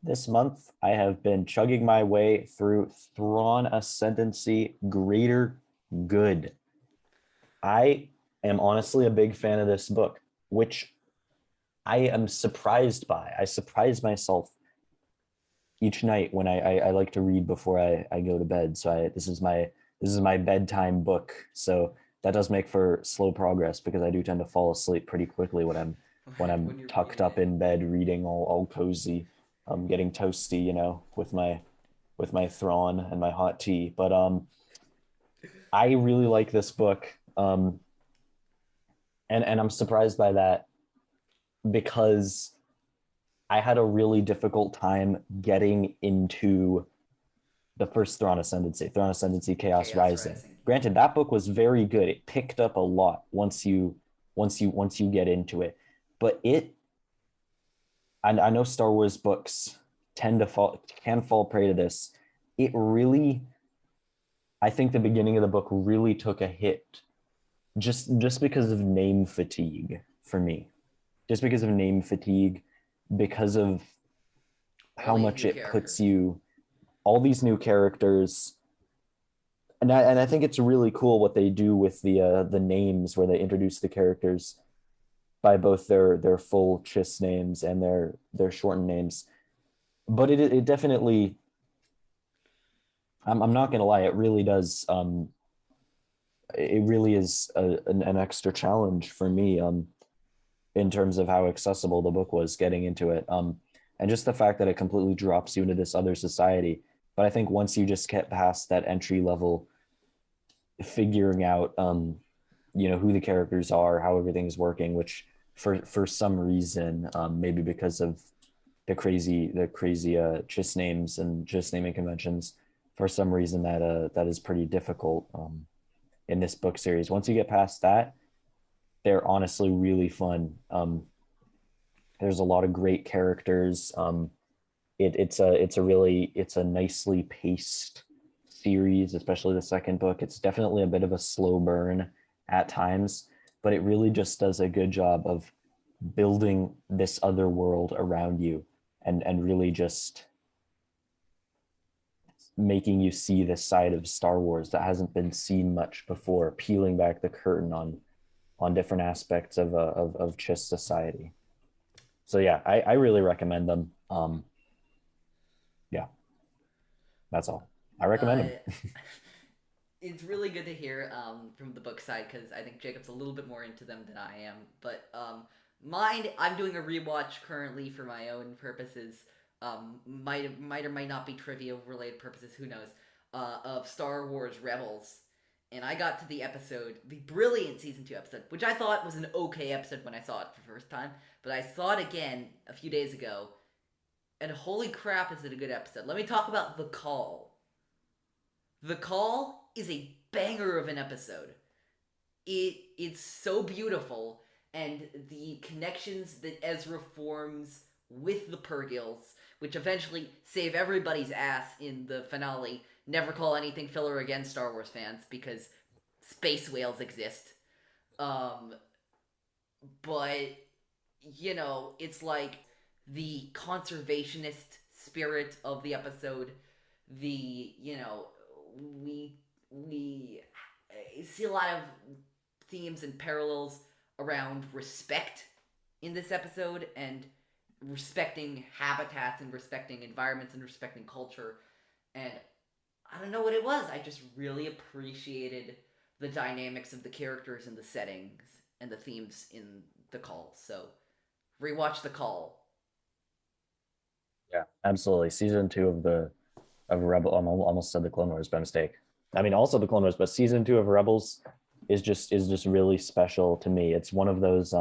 this month, I have been chugging my way through Thrawn Ascendancy Greater Good. I am honestly a big fan of this book, which I am surprised by. I surprise myself each night when I like to read before I go to bed. So this is my bedtime book. So that does make for slow progress because I do tend to fall asleep pretty quickly when I'm When you're tucked reading up it. in bed reading all cozy. I'm getting toasty, with my Thrawn and my hot tea. But I really like this book. And I'm surprised by that because I had a really difficult time getting into the first Thrawn Ascendancy, Chaos Chaos Rising. Rising. Granted, that book was very good. It picked up a lot once you get into it. But and I know Star Wars books can fall prey to this. It really, I think the beginning of the book really took a hit just because of name fatigue for me. Just because of name fatigue, because of All how these much new it puts characters. you, all these new characters. And I think it's really cool what they do with the names where they introduce the characters by both their full Chiss names and their shortened names. But it definitely, I'm not gonna lie, it really does. It really is an extra challenge for me. In terms of how accessible the book was getting into it. And just the fact that it completely drops you into this other society. But I think once you just get past that entry level, figuring out, who the characters are, how everything's working, which for some reason, maybe because of the crazy Chiss names and Chiss naming conventions, for some reason that is pretty difficult in this book series. Once you get past that, they're honestly really fun. There's a lot of great characters. It's a nicely paced series, especially the second book. It's definitely a bit of a slow burn at times, but it really just does a good job of building this other world around you and really just making you see this side of Star Wars that hasn't been seen much before, peeling back the curtain on different aspects of Chiss society. So yeah, I really recommend them. Yeah, that's all. I recommend Uh, them. it's really good to hear from the book side because I think Jacob's a little bit more into them than I am. But mine, I'm doing a rewatch currently for my own purposes. Might or might not be trivia related purposes. Who knows? Of Star Wars Rebels, and I got to the episode, the brilliant season 2 episode, which I thought was an okay episode when I saw it for the first time. But I saw it again a few days ago, and holy crap, is it a good episode! Let me talk about the call. The Call is a banger of an episode. It's so beautiful, and the connections that Ezra forms with the Purgils, which eventually save everybody's ass in the finale. Never call anything filler again, Star Wars fans, because space whales exist. Um, but it's like the conservationist spirit of the episode. The we see a lot of themes and parallels around respect in this episode, and respecting habitats and respecting environments and respecting culture. And I don't know what it was. I just really appreciated the dynamics of the characters and the settings and the themes in The Call. So rewatch The Call. Yeah, absolutely. Season two of Rebel. I almost said the Clone Wars by mistake. I mean, also the Clone Wars, but season two of Rebels is just really special to me. It's one of those.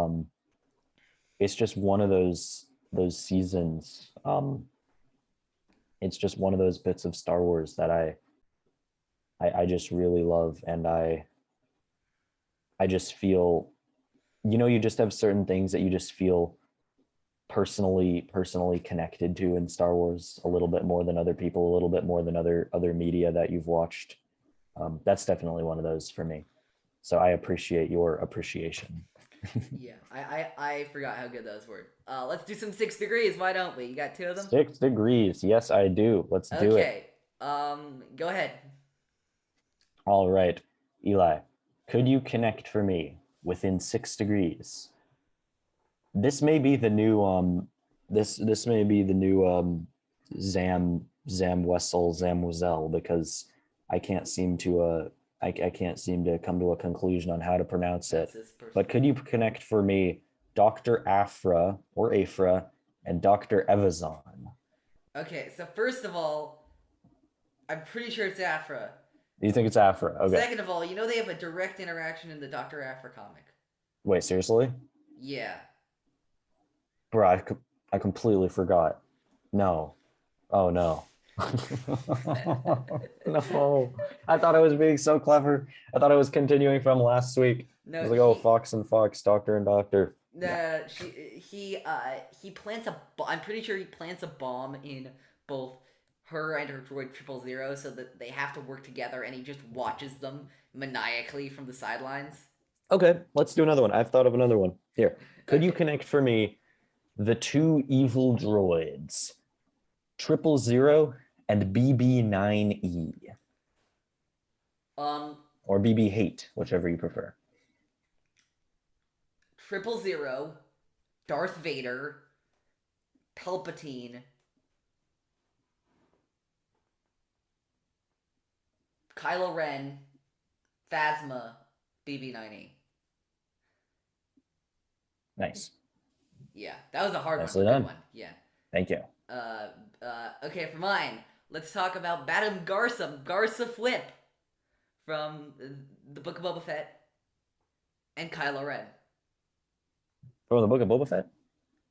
It's just one of those seasons. It's just one of those bits of Star Wars that I just really love, and I just feel, you just have certain things that you just feel personally connected to in Star Wars a little bit more than other people, a little bit more than other media that you've watched. That's definitely one of those for me. So I appreciate your appreciation. Yeah, I forgot how good those were. Let's do some 6 degrees. Why don't we? You got two of them? 6 degrees. Yes, I do. Let's do it. Okay. Go ahead. All right, Eli, could you connect for me within 6 degrees? This may be the new this may be the new Zam Wessel Zam Wessel, because I can't seem to I can't seem to come to a conclusion on how to pronounce That's it. this person. But could you connect for me Dr. Afra or Afra and Dr. Evazan? Okay, so first of all, I'm pretty sure it's Afra. Do you think it's Afra? Okay. Second of all, they have a direct interaction in the Doctor Afra comic. Wait, seriously? Yeah. Bro, I completely forgot. No. Oh no. No. I thought I was being so clever. I thought I was continuing from last week. I No, was like, oh, Fox and Fox, Doctor and Doctor. No. he plants a. I'm pretty sure he plants a bomb in both her and her droid 000, so that they have to work together, and he just watches them maniacally from the sidelines. Okay, let's do another one. I've thought of another one. Here. Could you Okay. connect for me the two evil droids, 000 and BB9E, Um, or BB Hate, whichever you prefer? 000, Darth Vader, Palpatine, Kylo Ren, Phasma, BB-9E. Nice. Yeah, that was a hard one, Nicely but good done. one. Yeah. Thank you. Okay, for mine, let's talk about Madame Garsa Flip from the Book of Boba Fett and Kylo Ren. From the Book of Boba Fett?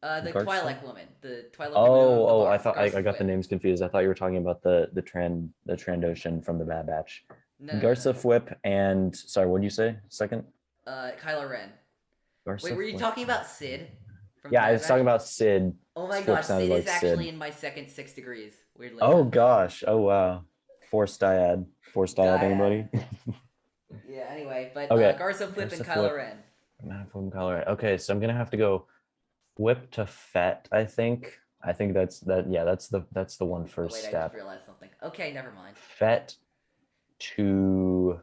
The Garsa? Twilight Woman, the Twilight Woman who owned the Oh, I bar, thought I Garsa got the Fwip. names confused. I thought you were talking about the Trandoshan from the Bad Batch. No, no, no, Garsa Fwip and sorry, what did you say? Second? no. Kylo Ren. Wait, Garsa were you Fwip. talking about Sid from the Yeah, I Bad was Batch? talking about Sid. Oh my Fwip gosh, sounded Sid like is actually Sid. in my second 6 degrees. Weirdly Oh enough. gosh. Oh wow. Forced dyad. Forced dyad, Dyad. anybody? Yeah. Anyway, but Okay. Garsa Flip and Garsa Kylo Fwip. Ren. Manifold color. Okay, so I'm gonna have to go Whip to Fett, I think. I think that's the one Oh first wait, I just step. realized something. Okay, never mind. Fett to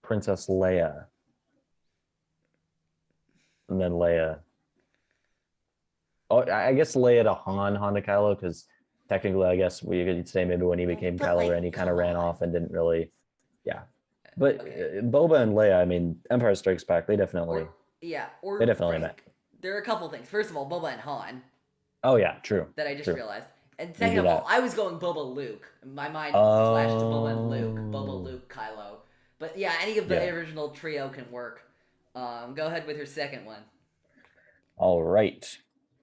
Princess Leia, and then Leia. Oh, I guess Leia to Han to Kylo, because technically, I guess we could say maybe when he became But Kylo like, Ren, he kind of come ran on. off and didn't really, yeah. But Okay. Boba and Leia, I mean, Empire Strikes Back, they Or definitely, yeah, they or definitely met. Frank. There are a couple things. First of all, Boba and Han Oh yeah, true, that I just true. realized. And You second do of all, that. I was going Boba Luke. My mind flashed to Boba and Luke. Boba Oh, Luke Kylo. But yeah, any of the yeah. original trio can work. Go ahead with your second one. All right.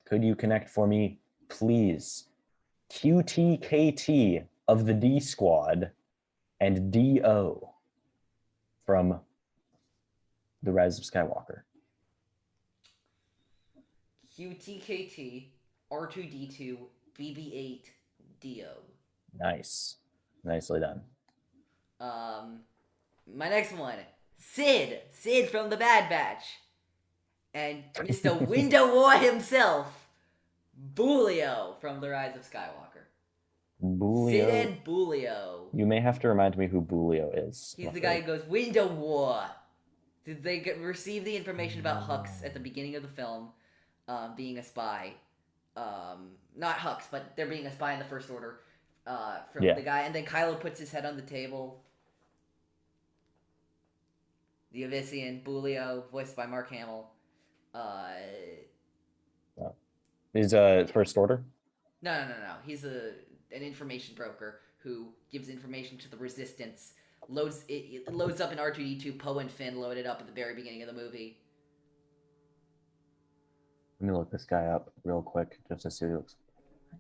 Could you connect for me, please? QTKT of the D Squad and D-O from The Rise of Skywalker. QTKT, R2D2, BB8, DO. Nice. Nicely done. Um, my next one, Sid from the Bad Batch, and Mr. Window War himself, Bulio from The Rise of Skywalker. Sid Bulio. and Bulio. You may have to remind me who Bulio is. He's the guy who goes, Window War. Did they receive the information about Hux at the beginning of the film, being a spy? Not Hux, but there being a spy in the First Order from the guy. And then Kylo puts his head on the table. The Avician, Bulio, voiced by Mark Hamill. He's First Order? No. He's an information broker who gives information to the Resistance. It loads up in R2D2. Poe and Finn load it up at the very beginning of the movie. Let me look this guy up real quick just to see what he looks like.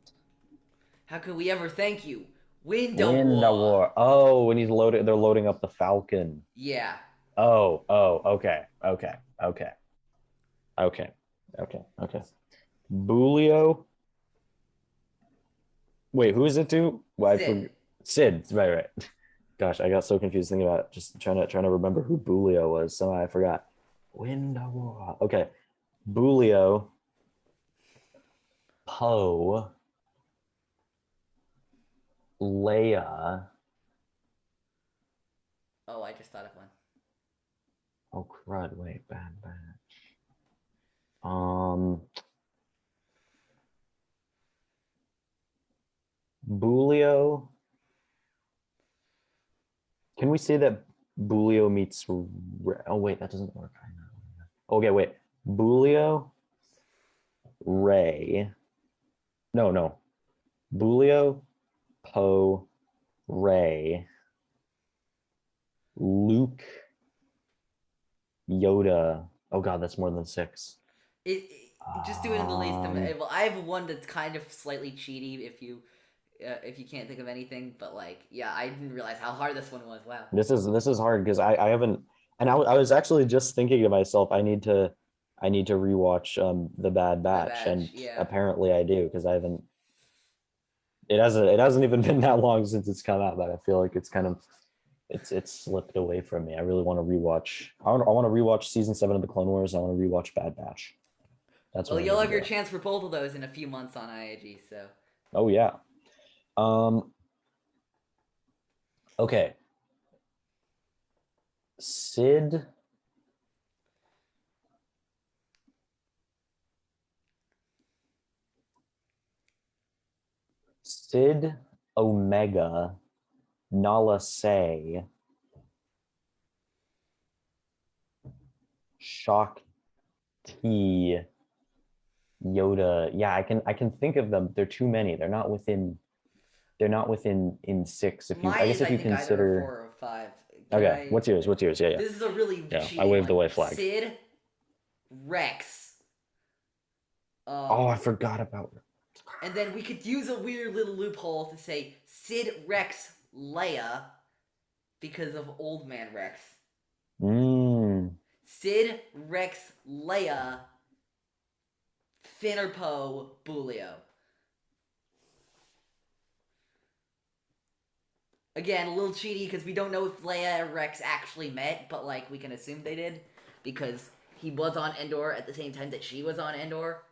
How can we ever thank you? Window War. Oh, when they're loading up the Falcon. Yeah. Oh, okay. Bulio. Wait, who is it to? Sid. Right. Gosh, I got so confused thinking about it. Just trying to remember who Bulio was. Somehow I forgot. Window War. Okay. Bulio. Poe. Leia. Oh, I just thought of one. Oh crud! Wait, Bad Batch. Bulio. Can we say that Bulio meets? Oh wait, that doesn't work. I know. Okay, wait. Bulio. Rey. No. Bulio. Poe. Rey. Luke. Yoda. Oh god, that's more than 6. Just do it in the least. Well, I have one that's kind of slightly cheaty if you can't think of anything. But like, yeah, I didn't realize how hard this one was. Wow. This is hard because I haven't, and I was actually just thinking to myself, I need to rewatch the Bad Batch, and apparently I do because I haven't. It hasn't even been that long since it's come out, but I feel like it's kind of it's slipped away from me. I really want to rewatch. I want to rewatch season 7 of the Clone Wars. I want to rewatch Bad Batch. That's well, you'll have your chance for both of those in a few months on IAG. So. Oh yeah. Okay. Sid. Sid Omega Nala Se Shock T Yoda. Yeah, I can think of them. They're too many. They're not within in 6. If you I guess if you consider 4 or 5. Okay, what's yours? Yeah. This is a really cheating I waved the white flag. Sid, Rex. Oh, I forgot about her. And then we could use a weird little loophole to say Sid, Rex, Leia, because of Old Man Rex. Sid, Rex, Leia, Finn or Poe, Bulio. Again, a little cheaty because we don't know if Leia and Rex actually met, but like we can assume they did because he was on Endor at the same time that she was on Endor,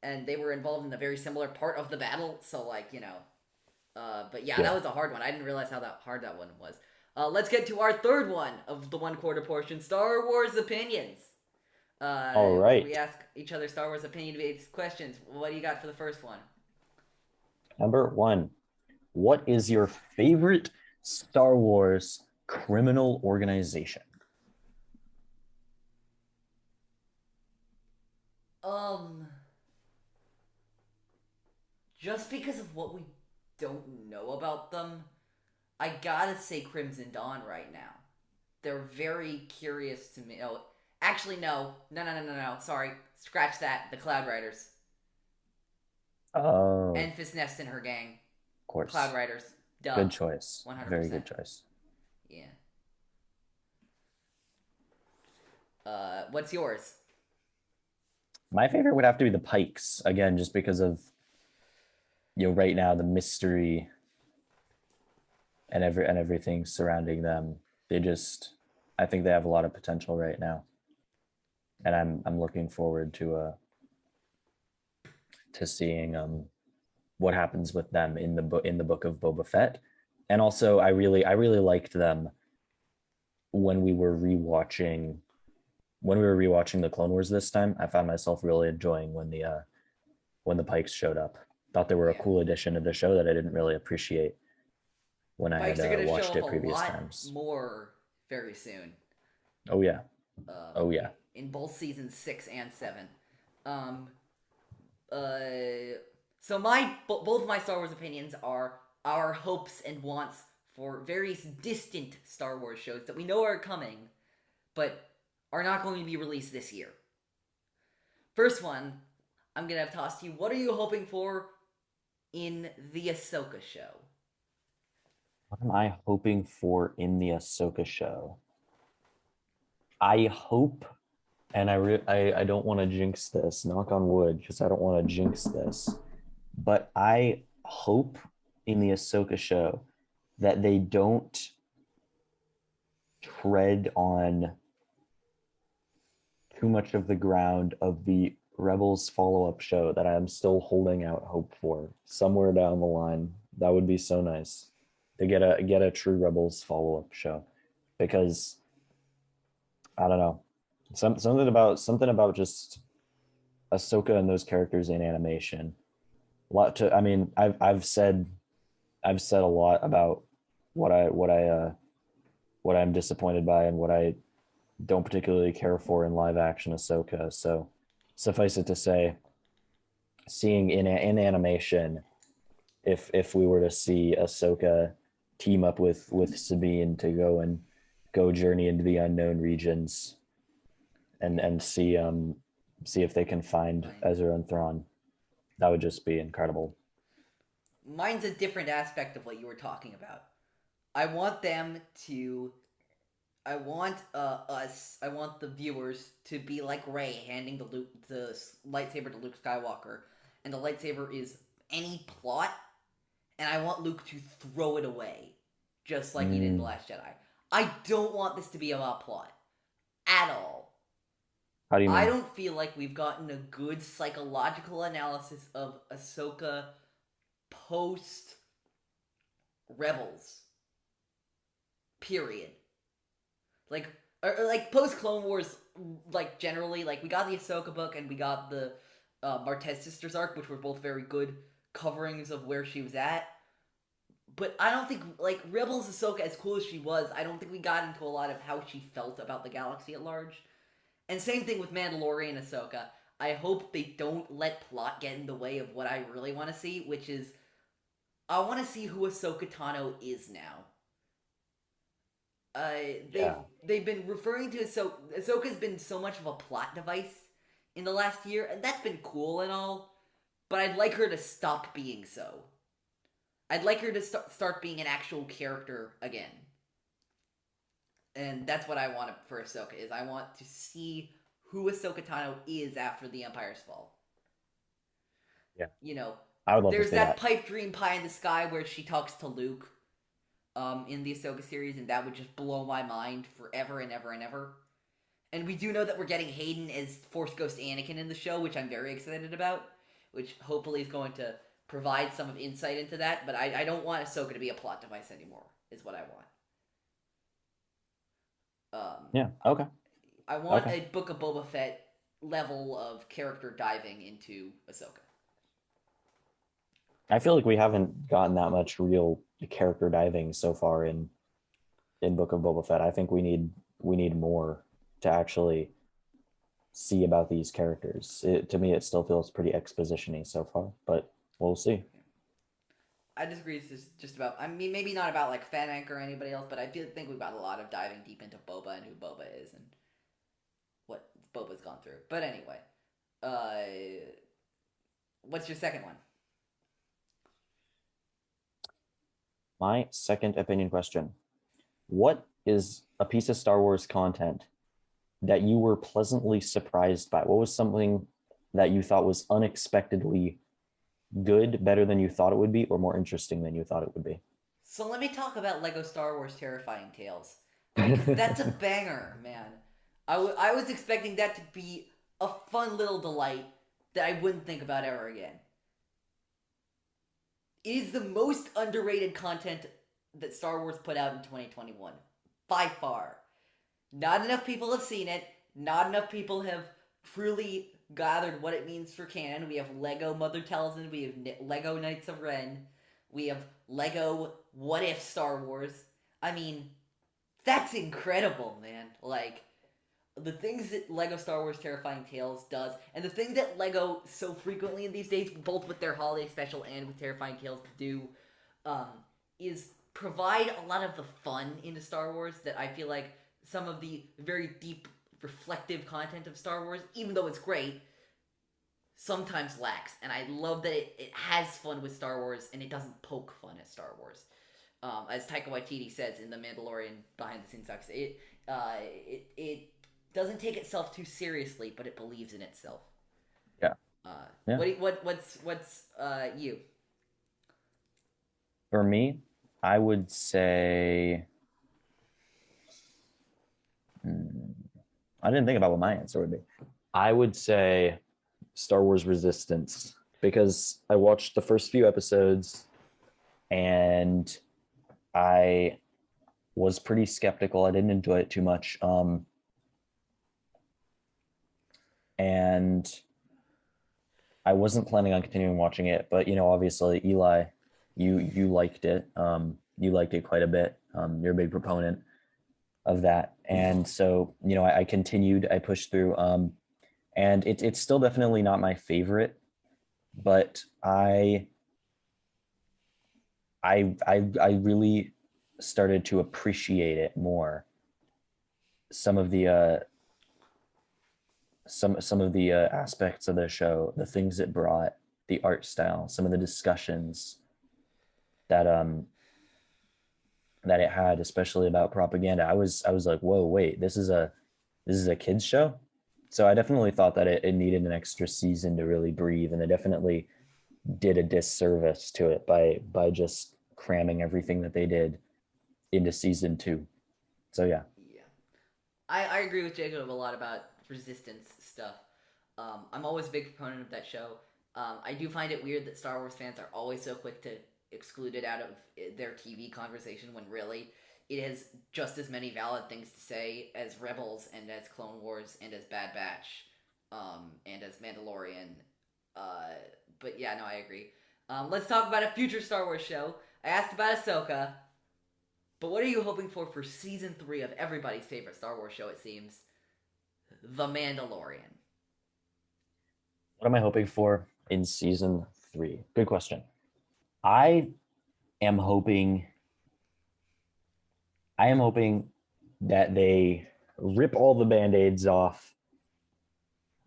and they were involved in a very similar part of the battle. So like but yeah, that was a hard one. I didn't realize how hard that one was. Let's get to our third one of the 1/4 portion: Star Wars opinions. All right. We ask each other Star Wars opinion-based questions. What do you got for the first one? Number 1. What is your favorite Star Wars criminal organization? Just because of what we don't know about them, I gotta say Crimson Dawn right now. They're very curious to me. Oh, actually, no. Sorry. Scratch that. The Cloud Riders. Oh. Enfys Nest and her gang. Of course. Cloud Riders. Duh. Good choice. Very 100%. good choice. Yeah. What's yours? My favorite would have to be the Pikes again, just because of right now the mystery and everything surrounding them. They just, I think they have a lot of potential right now, and I'm looking forward to seeing what happens with them in the book of Boba Fett. And also, I really liked them when we were rewatching the Clone Wars this time. I found myself really enjoying when the Pikes showed up. Thought they were a Yeah. cool addition to the show that I didn't really appreciate when I had Pikes are going to show watched up a it previous lot times. more very soon. Oh yeah, oh In, yeah. in both seasons 6 and 7. Um, uh, so both my Star Wars opinions are our hopes and wants for various distant Star Wars shows that we know are coming, but are not going to be released this year. First one, I'm gonna have tossed to you. What are you hoping for in the Ahsoka show? What am I hoping for in the Ahsoka show? I hope, and I don't want to jinx this. Knock on wood, because I don't want to jinx this. But I hope in the Ahsoka show that they don't tread on too much of the ground of the Rebels follow-up show that I'm still holding out hope for somewhere down the line. That would be so nice to get a true Rebels follow-up show, because I don't know, something about just Ahsoka and those characters in animation. A lot to I mean I've said a lot about what I'm disappointed by and what I don't particularly care for in live action Ahsoka. So suffice it to say, seeing in animation, if we were to see Ahsoka team up with Sabine to go journey into the unknown regions and see if they can find Fine. Ezra and Thrawn, that would just be incredible. Mine's a different aspect of what you were talking about. I want them to. I want the viewers to be like Rey handing the lightsaber to Luke Skywalker, and the lightsaber is any plot, and I want Luke to throw it away, just like he did in The Mm, Last Jedi. I don't want this to be about plot at all. how do you I mean? don't feel like we've gotten a good psychological analysis of Ahsoka post Rebels. Period. Like, or like post Clone Wars. Like generally, like we got the Ahsoka book and we got the Martez sisters arc, which were both very good coverings of where she was at. But I don't think like Rebels Ahsoka, as cool as she was, I don't think we got into a lot of how she felt about the galaxy at large. And same thing with Mandalorian Ahsoka. I hope they don't let plot get in the way of what I really want to see, which is I want to see who Ahsoka Tano is now. They've Yeah, they've been referring to Ahsoka. Ahsoka's been so much of a plot device in the last year, and that's been cool and all. But I'd like her to stop being so. I'd like her to start being an actual character again, and that's what I want for Ahsoka. Is I want to see who Ahsoka Tano is after the Empire's fall. yeah, You know, I would love to there's see that that. pipe dream pie in the sky where she talks to Luke in the Ahsoka series, and that would just blow my mind forever and ever and ever. And we do know that we're getting Hayden as Force Ghost Anakin in the show, which I'm very excited about, which hopefully is going to provide some of insight into that. But I don't want Ahsoka to be a plot device anymore, is what I want. Yeah, okay, I want okay. a Book of Boba Fett level of character diving into Ahsoka. I feel like we haven't gotten that much real character diving so far in Book of Boba Fett. I think we need more to actually see about these characters. To me, it still feels pretty expositiony so far, but we'll see. I disagree. It's just about. I mean, maybe not about like Fennec or anybody else, but I do think we've got a lot of diving deep into Boba and who Boba is and what Boba's gone through. But anyway, uh, what's your second one? My second opinion question. What is a piece of Star Wars content that you were pleasantly surprised by? What was something that you thought was unexpectedly good, better than you thought it would be, or more interesting than you thought it would be? So let me talk about Lego Star Wars Terrifying Tales, because that's a banger, man. I was expecting that to be a fun little delight that I wouldn't think about ever again. It is the most underrated content that Star Wars put out in 2021, by far. Not enough people have seen it. Not enough people have truly gathered what it means for canon. We have Lego Mother Talzin. We have Lego Knights of Ren. We have Lego What If Star Wars. I mean, that's incredible, man. Like, the things that Lego Star Wars Terrifying Tales does, and the thing that Lego so frequently in these days, both with their holiday special and with Terrifying Tales, do, um, is provide a lot of the fun into Star Wars that I feel like some of the very deep, reflective content of Star Wars, even though it's great, sometimes lacks. And I love that it has fun with Star Wars and it doesn't poke fun at Star Wars. As Taika Waititi says in The Mandalorian behind the scenes talks, it doesn't take itself too seriously, but it believes in itself. Yeah. Yeah. What's you? For me, I would say, hmm, I didn't think about what my answer would be. I would say Star Wars Resistance because I watched the first few episodes and I was pretty skeptical. I didn't enjoy it too much. And I wasn't planning on continuing watching it, but obviously, Eli, you liked it. You liked it quite a bit. You're a big proponent of that, and so I continued. I pushed through, and it's still definitely not my favorite, but I really started to appreciate it more. Some of the some of the aspects of the show, the things it brought, the art style, some of the discussions that that it had, especially about propaganda. I was like, whoa, wait, this is a kids show. So I definitely thought that it needed an extra season to really breathe, and they definitely did a disservice to it by just cramming everything that they did into season two. So yeah. Yeah, I agree with Jacob a lot about resistance stuff. I'm always a big proponent of that show. I do find it weird that Star Wars fans are always so quick to exclude it out of their TV conversation when really it has just as many valid things to say as Rebels and as Clone Wars and as Bad Batch, and as Mandalorian. Uh, but yeah, no, I agree. Let's talk about a future Star Wars show. I asked about Ahsoka, but what are you hoping for season 3 of everybody's favorite Star Wars show, it seems? The Mandalorian. What am I hoping for in season three? Good question. I am hoping I am hoping that they rip all the band-aids off,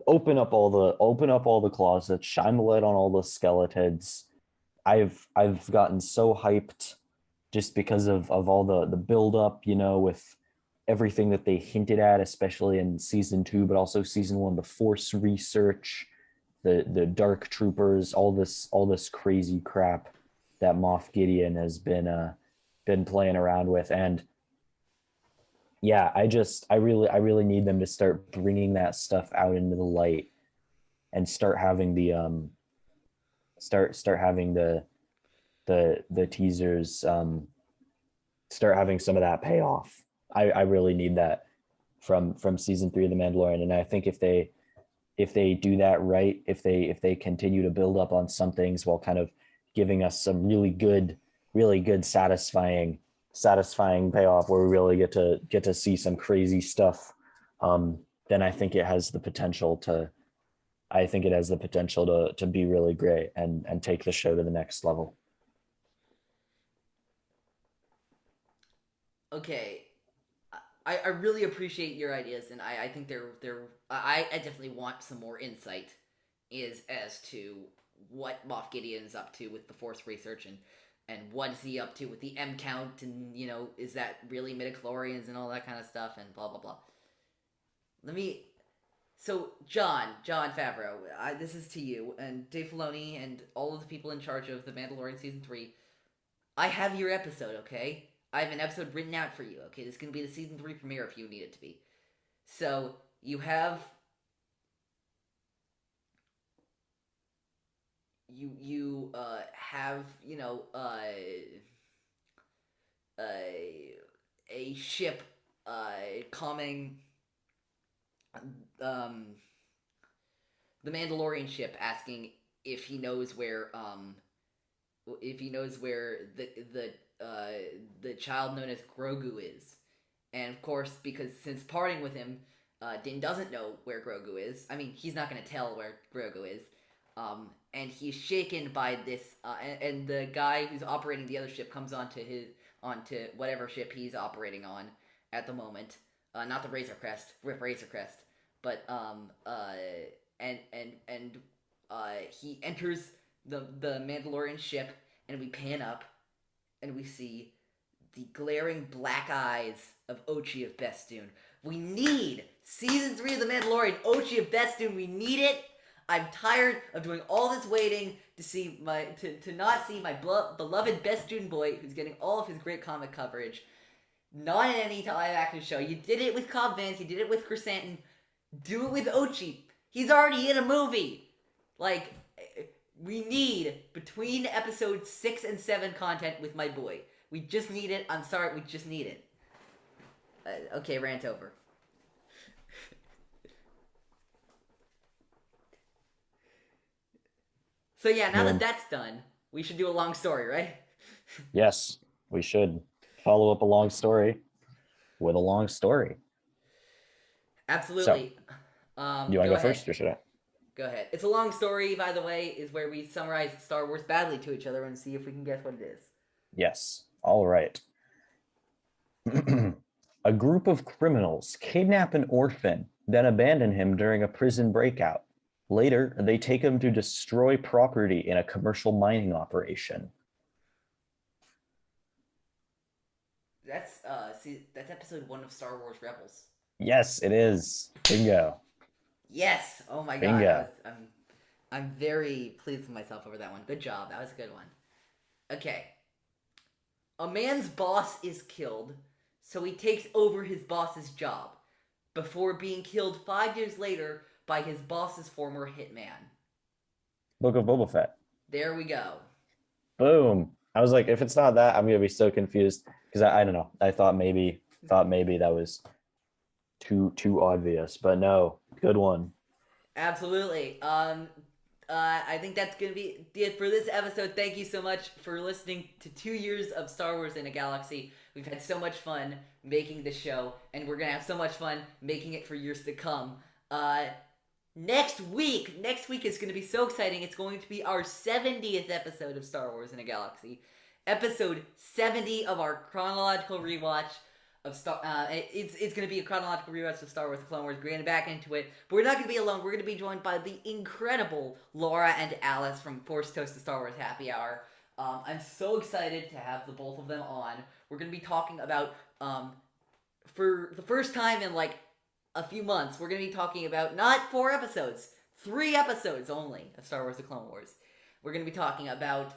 open up all the closets, shine the light on all the skeletons. I've gotten so hyped just because of all the build up, with everything that they hinted at, especially in season two, but also season one, the Force research, the Dark Troopers, all this crazy crap that Moff Gideon has been playing around with. And yeah, I really need them to start bringing that stuff out into the light and start having the teasers, start having some of that payoff. I really need that from season three of The Mandalorian, and I think if they do that right, if they continue to build up on some things while kind of giving us some really good satisfying payoff where we really get to see some crazy stuff, then I think it has the potential to be really great and take the show to the next level. Okay, I really appreciate your ideas, and I think I definitely want some more insight is as to what Moff Gideon is up to with the Force research and and what is he up to with the M count, and is that really midichlorians and all that kind of stuff, and blah blah blah. Let me. So John Favreau, this is to you and Dave Filoni and all of the people in charge of The Mandalorian season 3. I have your episode, okay? I have an episode written out for you, okay? This is gonna be the season 3 premiere if you need it to be. So you have you have a ship coming, um the Mandalorian ship, asking if he knows where the child known as Grogu is. And of course, because since parting with him, Din doesn't know where Grogu is. I mean, he's not going to tell where Grogu is. And he's shaken by this, and the guy who's operating the other ship comes onto whatever ship he's operating on at the moment. Not the Razor Crest, Razor Crest, but he enters the Mandalorian ship, and we pan up, and we see the glaring black eyes of Ochi of Bestoon. We need season 3 of The Mandalorian, Ochi of Bestoon. We need it. I'm tired of doing all this waiting to not see my beloved Bestoon boy, who's getting all of his great comic coverage, not in any live action show. You did it with Cobb Vanth, you did it with Chrysanthemum. Do it with Ochi. He's already in a movie. Like, we need between episodes 6 and 7 content with my boy. We just need it. I'm sorry, we just need it. Okay, rant over. So yeah, now that that's done, we should do a long story, right? Yes, we should follow up a long story with a long story. Absolutely. So, you want to go first, or should I? Go ahead. It's a long story, by the way, is where we summarize Star Wars badly to each other and see if we can guess what it is. Yes. All right. A group of criminals kidnap an orphan, then abandon him during a prison breakout. Later, they take him to destroy property in a commercial mining operation. That's that's episode 1 of Star Wars Rebels. Yes, it is. Bingo. Yes. Oh my Bingo. God. I'm very pleased with myself over that one. Good job. That was a good one. Okay. A man's boss is killed, so he takes over his boss's job before being killed 5 years later by his boss's former hitman. Book of Boba Fett. There we go. Boom. I was like, if it's not that, I'm gonna be so confused because I don't know. I thought maybe that was too obvious, but no, good one. Absolutely. I think that's gonna be it for this episode. Thank you so much for listening to 2 years of Star Wars in a Galaxy. We've had so much fun making this show, and we're gonna have so much fun making it for years to come. Next week is going to be so exciting. It's going to be our 70th episode of Star Wars in a Galaxy. Episode 70 of our chronological rewatch of Star... it's going to be a chronological rewatch of Star Wars The Clone Wars. We're going to back into it. But we're not going to be alone. We're going to be joined by the incredible Laura and Alice from Force Toast to Star Wars Happy Hour. I'm so excited to have the both of them on. We're going to be talking about... for the first time in, like, a few months, we're going to be talking about not 4 episodes, 3 episodes only of Star Wars The Clone Wars. We're going to be talking about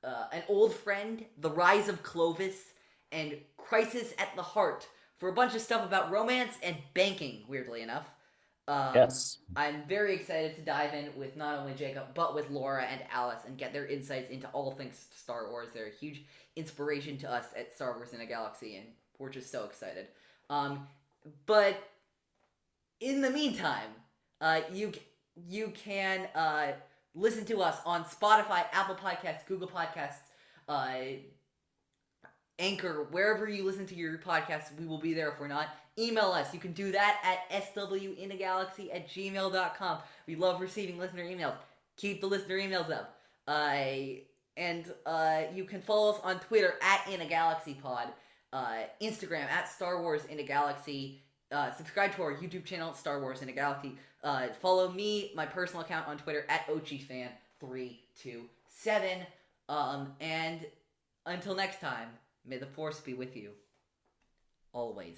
an old friend, The Rise of Clovis, and Crisis at the Heart, for a bunch of stuff about romance and banking, weirdly enough. Yes. I'm very excited to dive in with not only Jacob, but with Laura and Alice, and get their insights into all things Star Wars. They're a huge inspiration to us at Star Wars in a Galaxy, and we're just so excited. But in the meantime, you can listen to us on Spotify, Apple Podcasts, Google Podcasts, Anchor, wherever you listen to your podcasts. We will be there if we're not. Email us. You can do that at swinagalaxy@gmail.com. We love receiving listener emails. Keep the listener emails up. And you can follow us on Twitter @InAGalaxyPod. Instagram @Star Wars in a Galaxy. Subscribe to our YouTube channel, Star Wars in a Galaxy. Follow me, my personal account on Twitter @OchiFan327. And until next time, may the force be with you always.